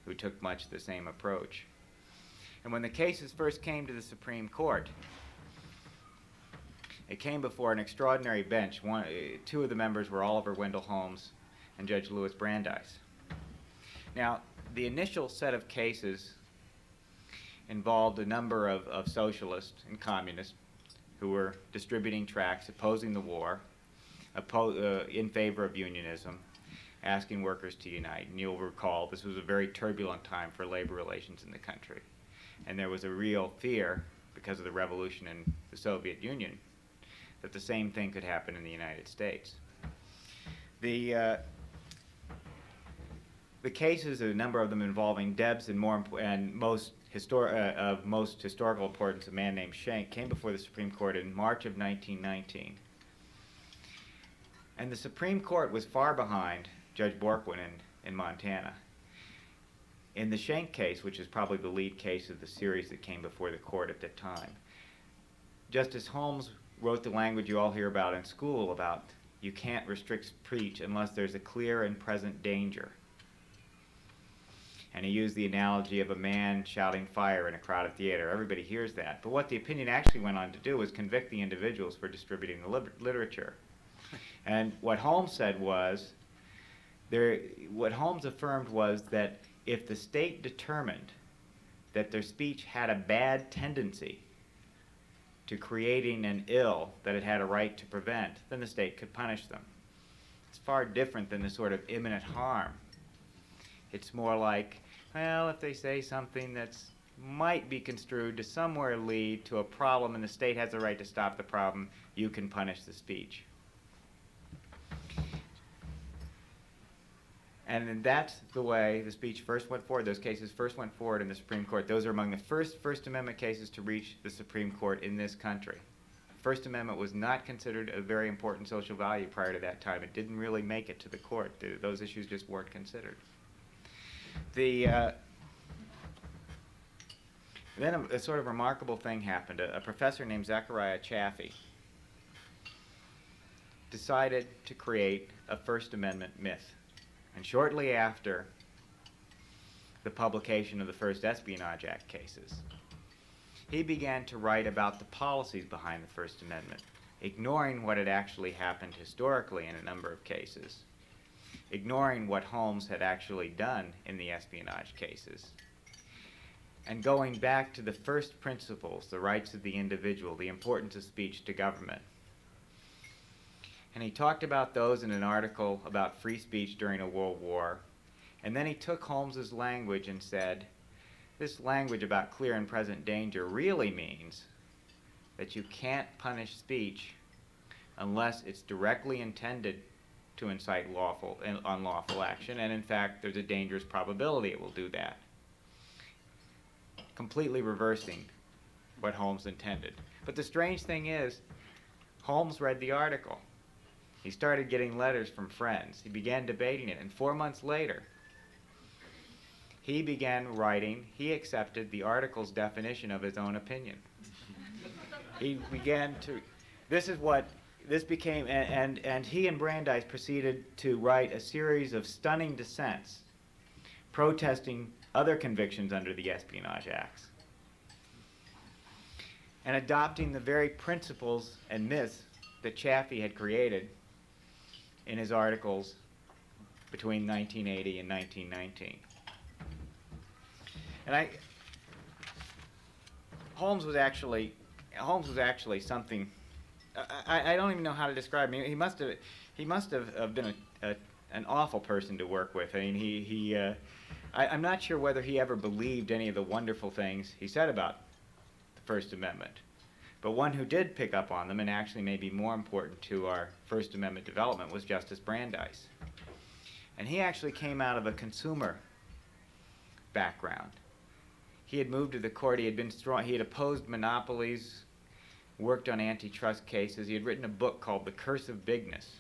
who took much the same approach. And when the cases first came to the Supreme Court, it came before an extraordinary bench. Two of the members were Oliver Wendell Holmes and Judge Louis Brandeis. Now, the initial set of cases involved a number of socialists and communists who were distributing tracts opposing the war, in favor of unionism, asking workers to unite. And you'll recall this was a very turbulent time for labor relations in the country. And there was a real fear, because of the revolution in the Soviet Union, that the same thing could happen in the United States. The cases, a number of them involving Debs and most of most historical importance, a man named Schenck, came before the Supreme Court in March of 1919. And the Supreme Court was far behind Judge Borkwin in Montana. In the Schenck case, which is probably the lead case of the series that came before the court at that time, Justice Holmes wrote the language you all hear about in school about you can't restrict speech unless there's a clear and present danger. And he used the analogy of a man shouting fire in a crowded theater. Everybody hears that. But what the opinion actually went on to do was convict the individuals for distributing the literature. And what Holmes said was, what Holmes affirmed was that if the state determined that their speech had a bad tendency to creating an ill that it had a right to prevent, then the state could punish them. It's far different than the sort of imminent harm. It's more like, well, if they say something that might be construed to somewhere lead to a problem and the state has a right to stop the problem, you can punish the speech. And that's the way the speech first went forward. Those cases first went forward in the Supreme Court. Those are among the first First Amendment cases to reach the Supreme Court in this country. First Amendment was not considered a very important social value prior to that time. It didn't really make it to the court. Those issues just weren't considered. Then a sort of remarkable thing happened. A professor named Zechariah Chaffee decided to create a First Amendment myth. And shortly after the publication of the first Espionage Act cases, he began to write about the policies behind the First Amendment, ignoring what had actually happened historically in a number of cases, ignoring what Holmes had actually done in the espionage cases, and going back to the first principles, the rights of the individual, the importance of speech to government. And he talked about those in an article about free speech during a world war. And then he took Holmes's language and said, this language about clear and present danger really means that you can't punish speech unless it's directly intended to incite lawful and unlawful action. And in fact, there's a dangerous probability it will do that. Completely reversing what Holmes intended. But the strange thing is, Holmes read the article. He started getting letters from friends. He began debating it, and 4 months later, he began writing. He accepted the article's definition of his own opinion. He began to, and he and Brandeis proceeded to write a series of stunning dissents protesting other convictions under the Espionage Acts and adopting the very principles and myths that Chaffee had created in his articles between 1980 and 1919. And Holmes was actually something. I don't even know how to describe him. He must have been an awful person to work with. I mean, I'm not sure whether he ever believed any of the wonderful things he said about the First Amendment. But one who did pick up on them, and actually may be more important to our First Amendment development, was Justice Brandeis. And he actually came out of a consumer background. He had moved to the court. He had been strong. He had opposed monopolies, worked on antitrust cases. He had written a book called The Curse of Bigness,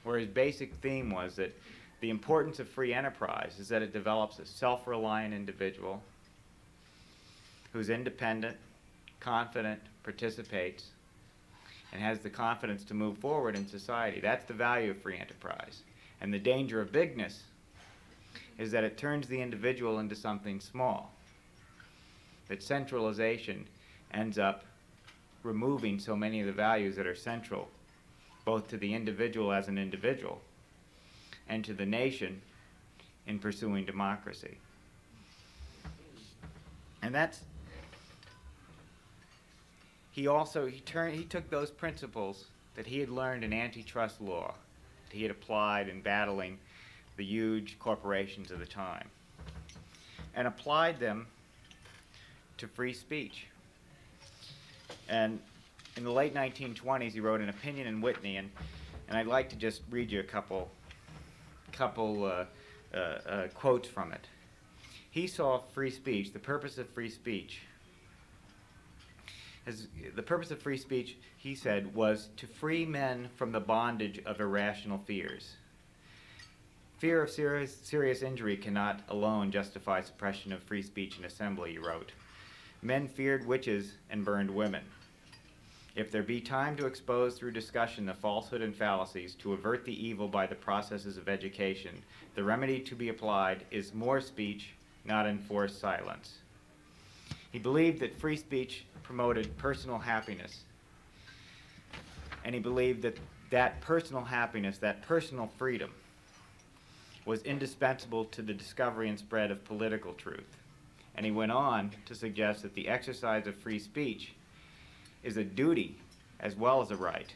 where his basic theme was that the importance of free enterprise is that it develops a self-reliant individual who's independent, confident, participates, and has the confidence to move forward in society. That's the value of free enterprise. And the danger of bigness is that it turns the individual into something small. That centralization ends up removing so many of the values that are central, both to the individual as an individual and to the nation in pursuing democracy. And that's, he took those principles that he had learned in antitrust law, that he had applied in battling the huge corporations of the time, and applied them to free speech. And in the late 1920s, he wrote an opinion in Whitney, and I'd like to just read you a couple quotes from it. he saw free speech, the purpose of free speech, the purpose of free speech, he said, was to free men from the bondage of irrational fears. Fear of serious injury cannot alone justify suppression of free speech and assembly, he wrote. Men feared witches and burned women. If there be time to expose through discussion the falsehood and fallacies, to avert the evil by the processes of education, the remedy to be applied is more speech, not enforced silence. He believed that free speech promoted personal happiness. And he believed that that personal happiness, that personal freedom, was indispensable to the discovery and spread of political truth. And he went on to suggest that the exercise of free speech is a duty as well as a right,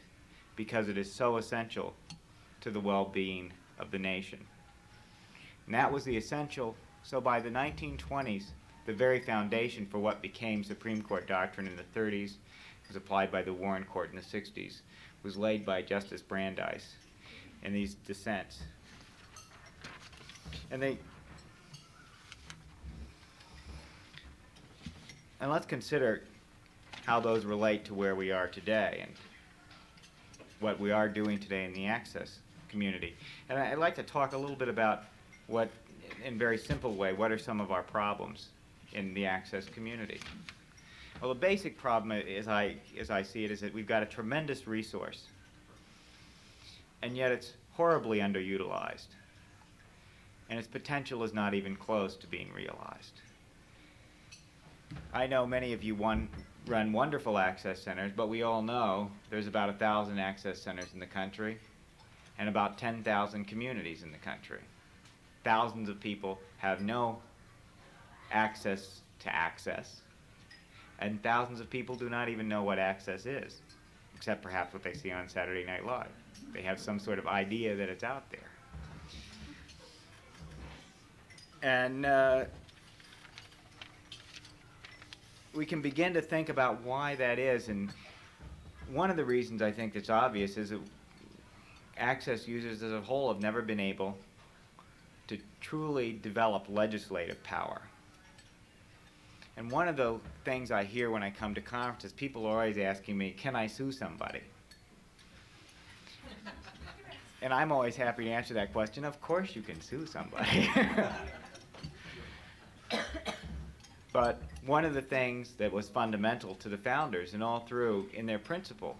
because it is so essential to the well-being of the nation. And that was the essential. So by the 1920s, the very foundation for what became Supreme Court doctrine in the 30s, was applied by the Warren Court in the 60s, was laid by Justice Brandeis in these dissents. And let's consider how those relate to where we are today and what we are doing today in the access community. And I'd like to talk a little bit about what, in a very simple way, what are some of our problems in the access community. Well, the basic problem, as I see it, is that we've got a tremendous resource, and yet it's horribly underutilized, and its potential is not even close to being realized. I know many of you run wonderful access centers, but we all know there's about 1,000 access centers in the country and about 10,000 communities in the country. Thousands of people have no access to access, and thousands of people do not even know what access is, except perhaps what they see on Saturday Night Live. They have some sort of idea that it's out there. And we can begin to think about why that is, and one of the reasons I think that's obvious is that access users as a whole have never been able to truly develop legislative power. And one of the things I hear when I come to conferences, people are always asking me, can I sue somebody? And I'm always happy to answer that question. Of course you can sue somebody. But one of the things that was fundamental to the founders and all through in their principle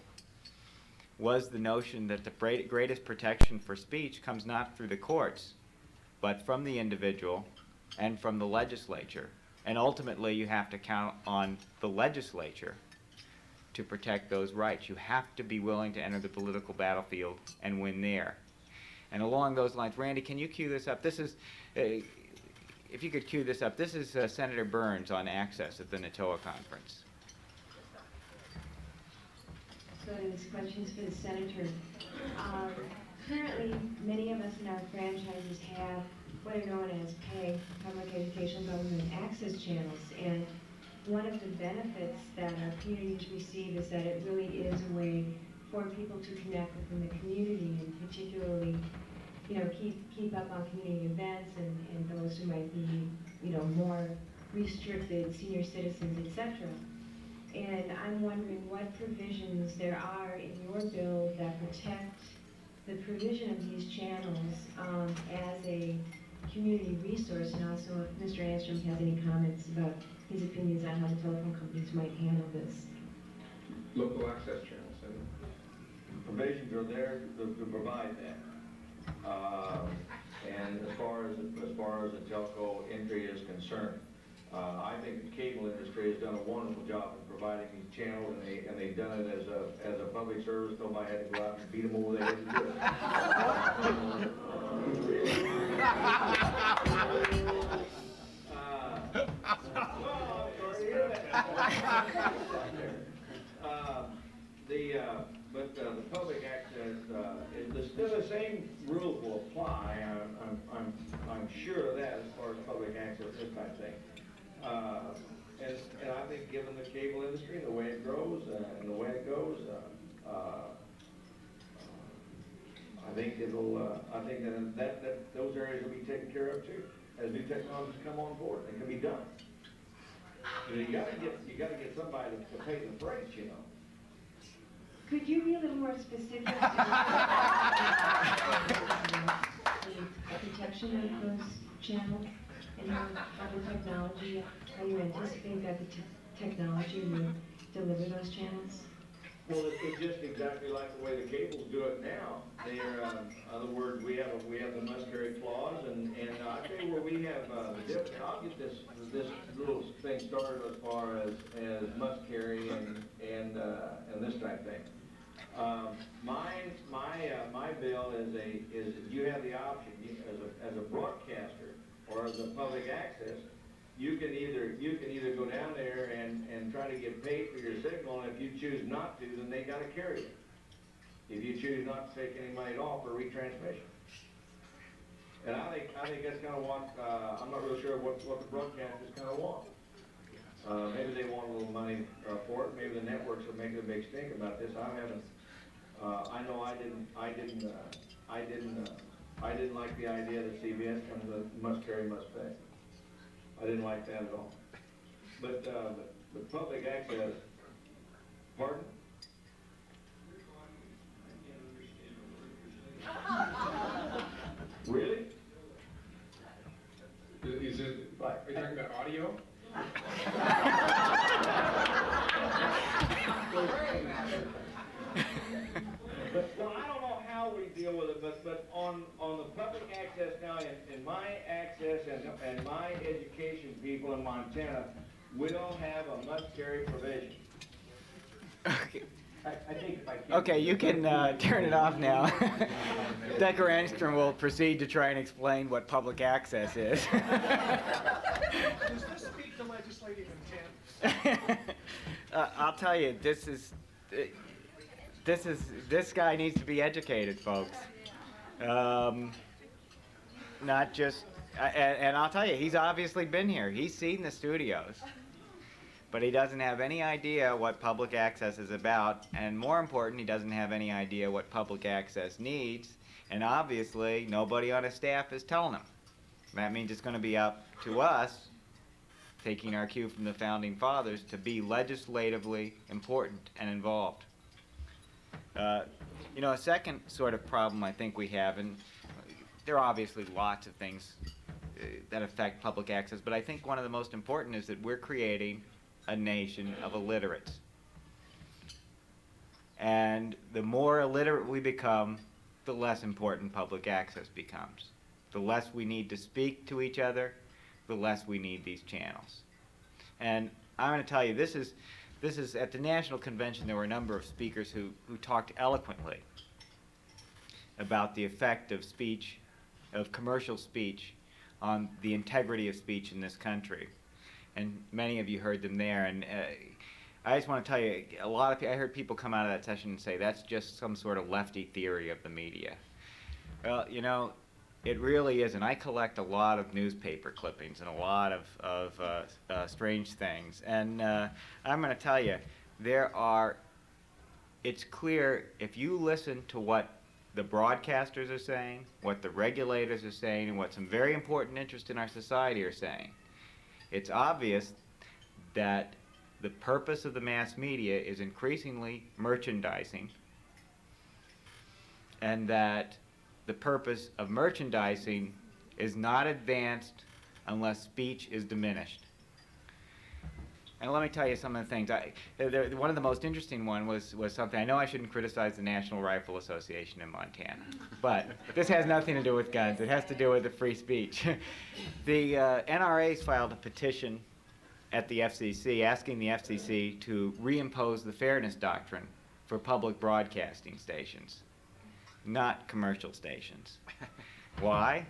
was the notion that the greatest protection for speech comes not through the courts, but from the individual and from the legislature. And ultimately, you have to count on the legislature to protect those rights. You have to be willing to enter the political battlefield and win there. And along those lines, Randy, can you cue this up? This is, if you could cue this up, this is Senator Burns on access at the NATOA conference. So there's questions for the senator. Currently, many of us in our franchises have what are known as PEG, Public Educational Government Access Channels, and one of the benefits that our communities receive is that it really is a way for people to connect within the community, and particularly, keep up on community events and those who might be, more restricted, senior citizens, etc. And I'm wondering what provisions there are in your bill that protect the provision of these channels as a community resource, and also if Mr. Anstrom has any comments about his opinions on how the telephone companies might handle this. Local access channels, and provisions are there to provide that. And as far as the telco entry is concerned, I think the cable industry has done a wonderful job in providing these channels, and they've done it as a public service. Nobody had to go out and beat them over the head to do it. But the public access, still the same rules will apply. I'm sure of that as far as public access, this type of thing. And I think given the cable industry, the way it grows and the way it goes, I think that those areas will be taken care of too. as new technologies come on board. It can be done. You gotta get somebody to pay the freight, you know. Could you be a little more specific about the protection of those channels and how the technology, how you anticipate that the technology will deliver those channels? Well, it's just exactly like the way the cables do it now. They're, in other words, we have the must-carry clause, and I tell you where we have the difference. I'll get this little thing started as far as must-carry and this type thing. My bill is you have the option as a broadcaster or as a public access. You can either go down there and try to get paid for your signal, and if you choose not to, then they got to carry it. If you choose not to take any money at all for retransmission, and I think that's kind of what I'm not really sure what the broadcasters kind of want. Maybe they want a little money for it. Maybe the networks are making a big stink about this. I haven't. I know I didn't like the idea that CBS comes with must carry, must pay. I didn't like that at all. But public access, pardon? Really? Is it, are you talking about audio? Well, I don't know how we deal with it, but on the public access now, in my access and my education people in Montana, will have a must-carry provision. Okay. I think if I can. Okay, you can turn it off now. Decker Engstrom will proceed to try and explain what public access is. Does this speak to legislative intent? I'll tell you, this guy needs to be educated, folks. Not just, and I'll tell you, he's obviously been here. He's seen the studios. But he doesn't have any idea what public access is about, and more important, he doesn't have any idea what public access needs, and obviously, nobody on his staff is telling him. That means it's going to be up to us, taking our cue from the Founding Fathers, to be legislatively important and involved. You know, a second sort of problem I think we have, and there are obviously lots of things that affect public access, but I think one of the most important is that we're creating a nation of illiterates. And the more illiterate we become, the less important public access becomes. The less we need to speak to each other, the less we need these channels. And I'm going to tell you, this is at the National Convention, there were a number of speakers who talked eloquently about the effect of speech, of commercial speech, on the integrity of speech in this country. And many of you heard them there, and I just want to tell you, I heard people come out of that session and say, that's just some sort of lefty theory of the media. Well, you know, it really isn't. I collect a lot of newspaper clippings and a lot of strange things, and I'm going to tell you, it's clear if you listen to what the broadcasters are saying, what the regulators are saying, and what some very important interests in our society are saying, it's obvious that the purpose of the mass media is increasingly merchandising, and that the purpose of merchandising is not advanced unless speech is diminished. And let me tell you some of the things. One of the most interesting one was something. I know I shouldn't criticize the National Rifle Association in Montana, but this has nothing to do with guns. It has to do with the free speech. The NRA's filed a petition at the FCC asking the FCC to reimpose the fairness doctrine for public broadcasting stations, not commercial stations. Why?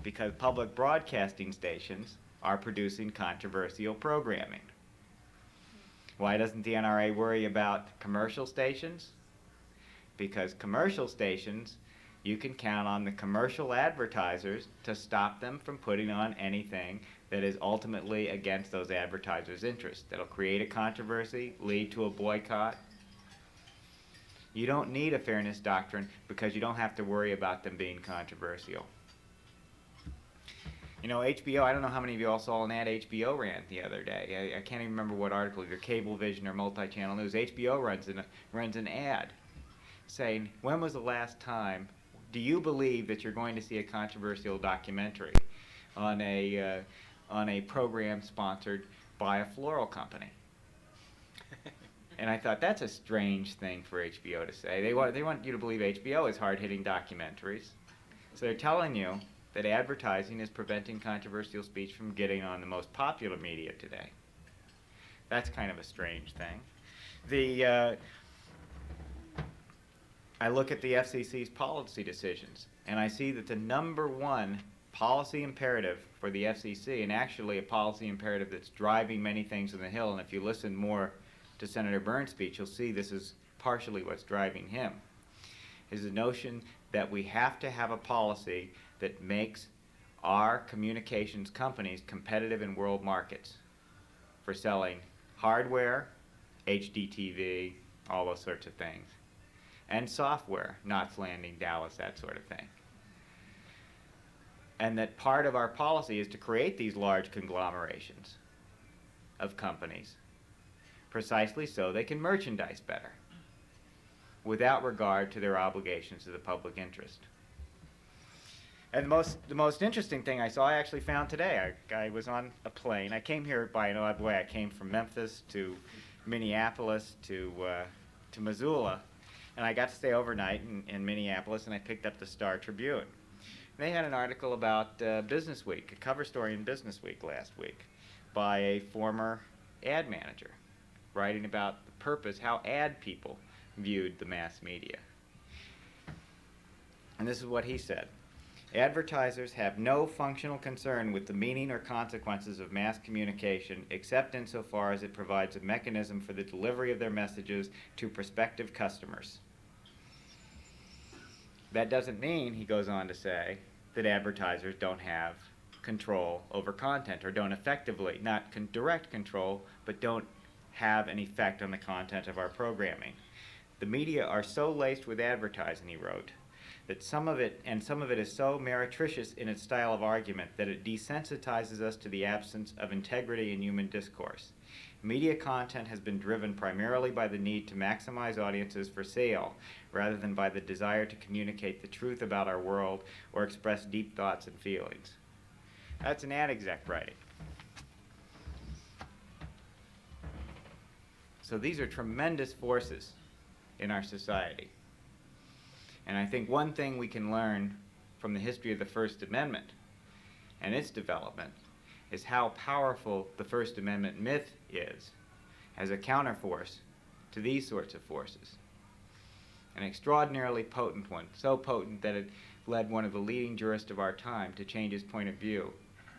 Because public broadcasting stations are producing controversial programming. Why doesn't the NRA worry about commercial stations? Because commercial stations, you can count on the commercial advertisers to stop them from putting on anything that is ultimately against those advertisers' interests. That'll create a controversy, lead to a boycott. You don't need a fairness doctrine because you don't have to worry about them being controversial. You know, HBO, I don't know how many of you all saw an ad HBO ran the other day. I can't even remember what article, either Cablevision or Multi-Channel News. HBO runs an ad saying, when was the last time, do you believe that you're going to see a controversial documentary on a program sponsored by a floral company? And I thought, that's a strange thing for HBO to say. They want you to believe HBO is hard-hitting documentaries. So they're telling you that advertising is preventing controversial speech from getting on the most popular media today. That's kind of a strange thing. I look at the FCC's policy decisions, and I see that the #1 policy imperative for the FCC, and actually a policy imperative that's driving many things on the Hill, and if you listen more to Senator Burns' speech, you'll see this is partially what's driving him, is the notion that we have to have a policy that makes our communications companies competitive in world markets for selling hardware, HDTV, all those sorts of things, and software, Knots Landing, Dallas, that sort of thing. And that part of our policy is to create these large conglomerations of companies precisely so they can merchandise better without regard to their obligations to the public interest. And the most interesting thing I saw, I actually found today. I was on a plane. I came here by an odd way. I came from Memphis to Minneapolis to Missoula, and I got to stay overnight in Minneapolis, and I picked up the Star Tribune. They had an article about Business Week, a cover story in Business Week last week by a former ad manager, writing about the purpose, how ad people viewed the mass media. And this is what he said. Advertisers have no functional concern with the meaning or consequences of mass communication except insofar as it provides a mechanism for the delivery of their messages to prospective customers. That doesn't mean, he goes on to say, that advertisers don't have control over content or don't effectively, not direct control, but don't have an effect on the content of our programming. The media are so laced with advertising, he wrote, that some of it is so meretricious in its style of argument that it desensitizes us to the absence of integrity in human discourse. Media content has been driven primarily by the need to maximize audiences for sale, rather than by the desire to communicate the truth about our world or express deep thoughts and feelings. That's an ad exec writing. So these are tremendous forces in our society. And I think one thing we can learn from the history of the First Amendment and its development is how powerful the First Amendment myth is as a counterforce to these sorts of forces. An extraordinarily potent one, so potent that it led one of the leading jurists of our time to change his point of view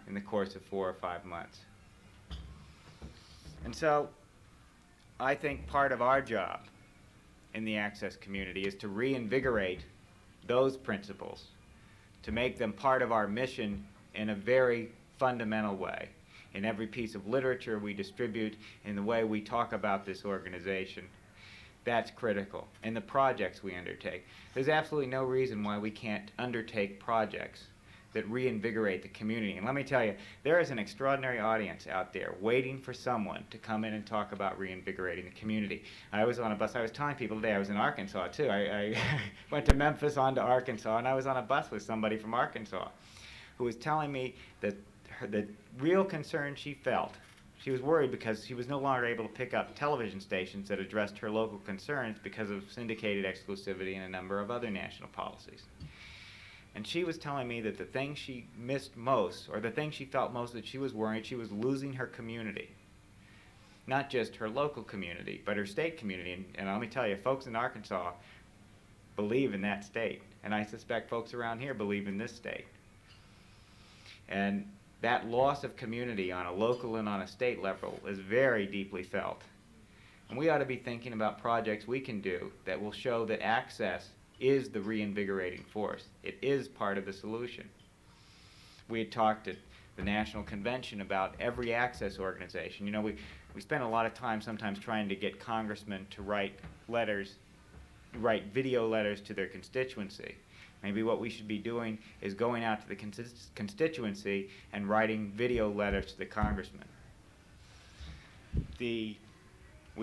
in the course of 4 or 5 months. And so I think part of our job in the access community is to reinvigorate those principles, to make them part of our mission in a very fundamental way. In every piece of literature we distribute, in the way we talk about this organization, that's critical. In the projects we undertake, there's absolutely no reason why we can't undertake projects that reinvigorate the community. And let me tell you, there is an extraordinary audience out there waiting for someone to come in and talk about reinvigorating the community. I was on a bus, I was telling people today, I was in Arkansas too. I went to Memphis, on to Arkansas, and I was on a bus with somebody from Arkansas who was telling me that the real concern she felt, she was worried because she was no longer able to pick up television stations that addressed her local concerns because of syndicated exclusivity and a number of other national policies. And she was telling me that the thing she missed most, or the thing she felt most, that she was worried she was losing her community. Not just her local community, but her state community. And let me tell you, folks in Arkansas believe in that state. And I suspect folks around here believe in this state. And that loss of community on a local and on a state level is very deeply felt. And we ought to be thinking about projects we can do that will show that access is the reinvigorating force. It is part of the solution. We had talked at the National Convention about every access organization. You know, we spend a lot of time sometimes trying to get congressmen to write letters, write video letters to their constituency. Maybe what we should be doing is going out to the constituency and writing video letters to the congressman. We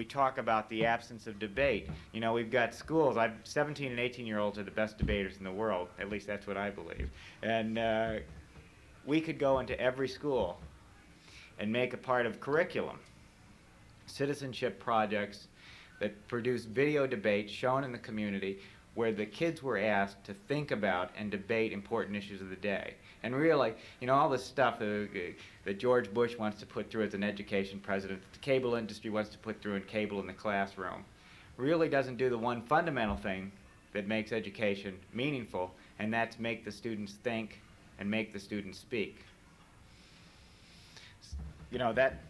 talk about the absence of debate. You know, we've got schools. 17 and 18-year-olds are the best debaters in the world. At least that's what I believe. And we could go into every school and make a part of curriculum citizenship projects that produce video debates shown in the community where the kids were asked to think about and debate important issues of the day. And really, you know, all this stuff that George Bush wants to put through as an education president, that the cable industry wants to put through in cable in the classroom, really doesn't do the one fundamental thing that makes education meaningful, and that's make the students think and make the students speak. You know, that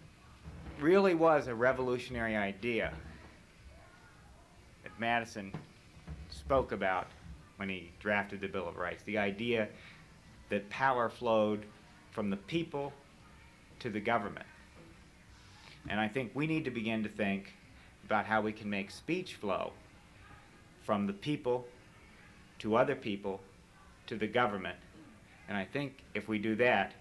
really was a revolutionary idea that Madison spoke about when he drafted the Bill of Rights, the idea that power flowed from the people to the government. And I think we need to begin to think about how we can make speech flow from the people to other people to the government. And I think if we do that,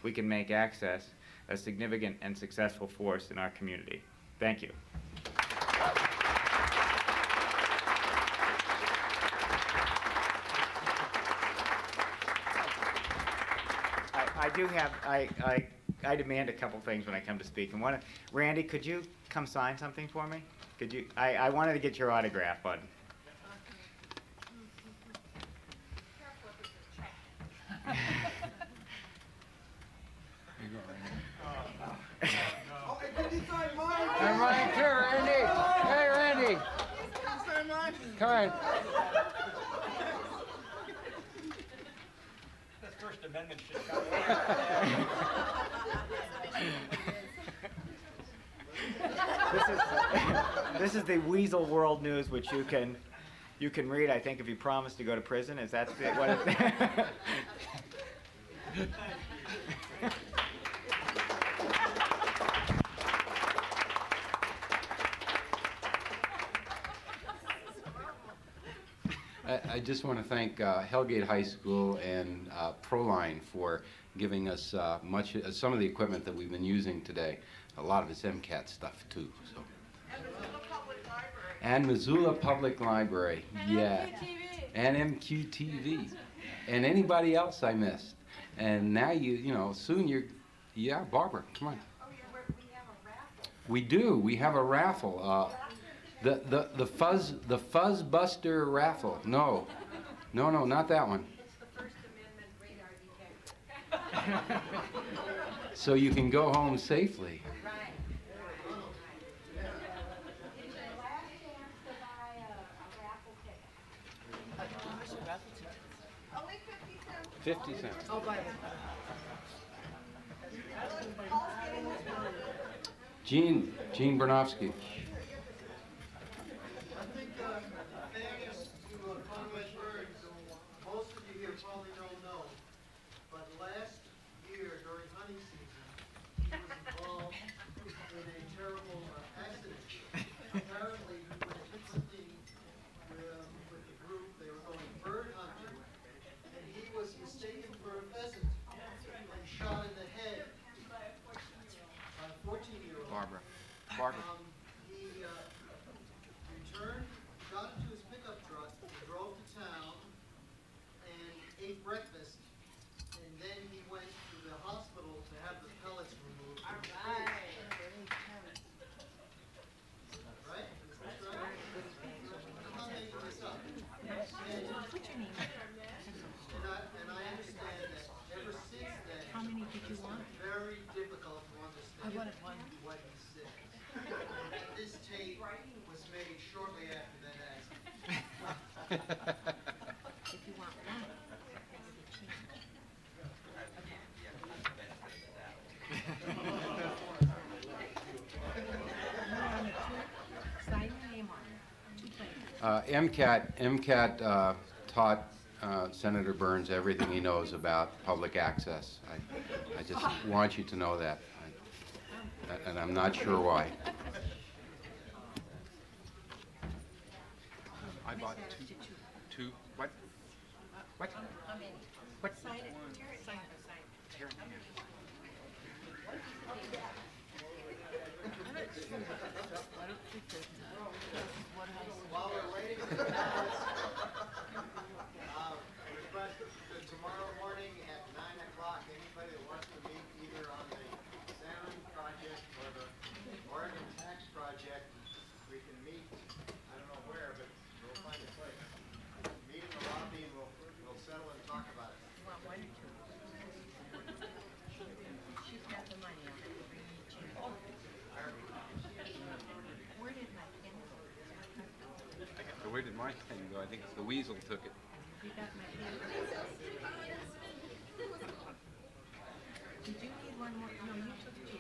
we can make access a significant and successful force in our community. Thank you. I demand a couple things when I come to speak. And one, Randy, could you come sign something for me? Could you? I wanted to get your autograph, bud. I'm right here, Randy. Hey, Randy. Come on. The First Amendment should come. This is the Weasel World News, which you can read, I think, if you promise to go to prison. Is that what it I just want to thank Hellgate High School and Proline for giving us some of the equipment that we've been using today. A lot of it's MCAT stuff too. So. And Missoula Public Library, yeah. And MQTV. And anybody else I missed. And now you know, soon you're, yeah, Barbara, come on. Oh, yeah, we have a raffle. We do. We have a raffle. The Fuzz Buster raffle. No, not that one. It's the First Amendment radar detector. So you can go home safely. Right. It's your last chance to buy a raffle ticket. How much is a raffle ticket? Only 50 cents. 50 cents. I'll buy it. Gene Bernofsky. I think, fairness to Congress Burns, most of you here probably don't know, but last year during hunting season, he was involved in a terrible accident. Apparently, he went hunting with the group, they were going bird hunting, and he was mistaken for a pheasant and shot in the head by a 14-year-old. Barbara. He returned, got into his pickup truck, drove to town, and ate breakfast, and then he went to the hospital to have the pellets removed. All right. Right? Is this right? I'm not making this up. And I understand that ever since then, How many did you it's want? been very difficult to understand I wanted one. what he said. And this tape was made shortly after that accident. If you want one. Sign your name on it. MCAT taught Senator Burns everything he knows about public access. I just want you to know that. And I'm not sure why. I bought two, what? What? What? Sign it. Sign it. Sign it. While we're waiting for the ballots, request that tomorrow morning at 9 o'clock, anybody that wants to meet either on the salmon project or the Oregon tax project, we can meet, I don't know where, but we'll find a place. Meet in the lobby and we'll settle and talk about it. You want one or two? She's got the money on it. Bring me two. Where did my pen go? So where did my pen go? I think the weasel took it. You got my pen. Did you need one more? No, you took two.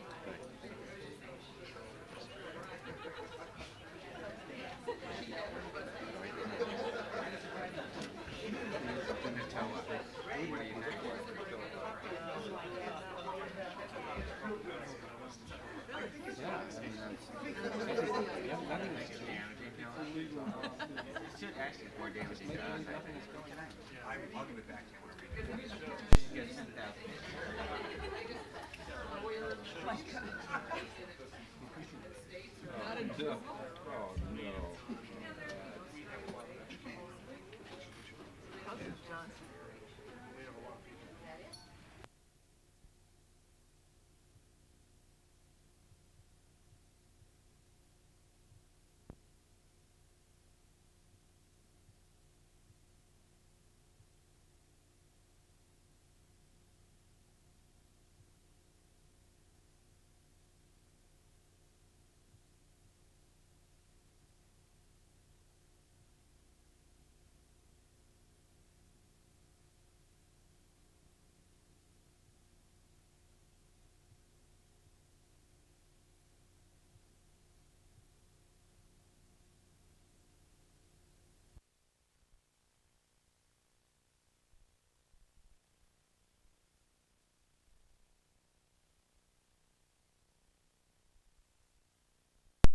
It should actually be more damaging.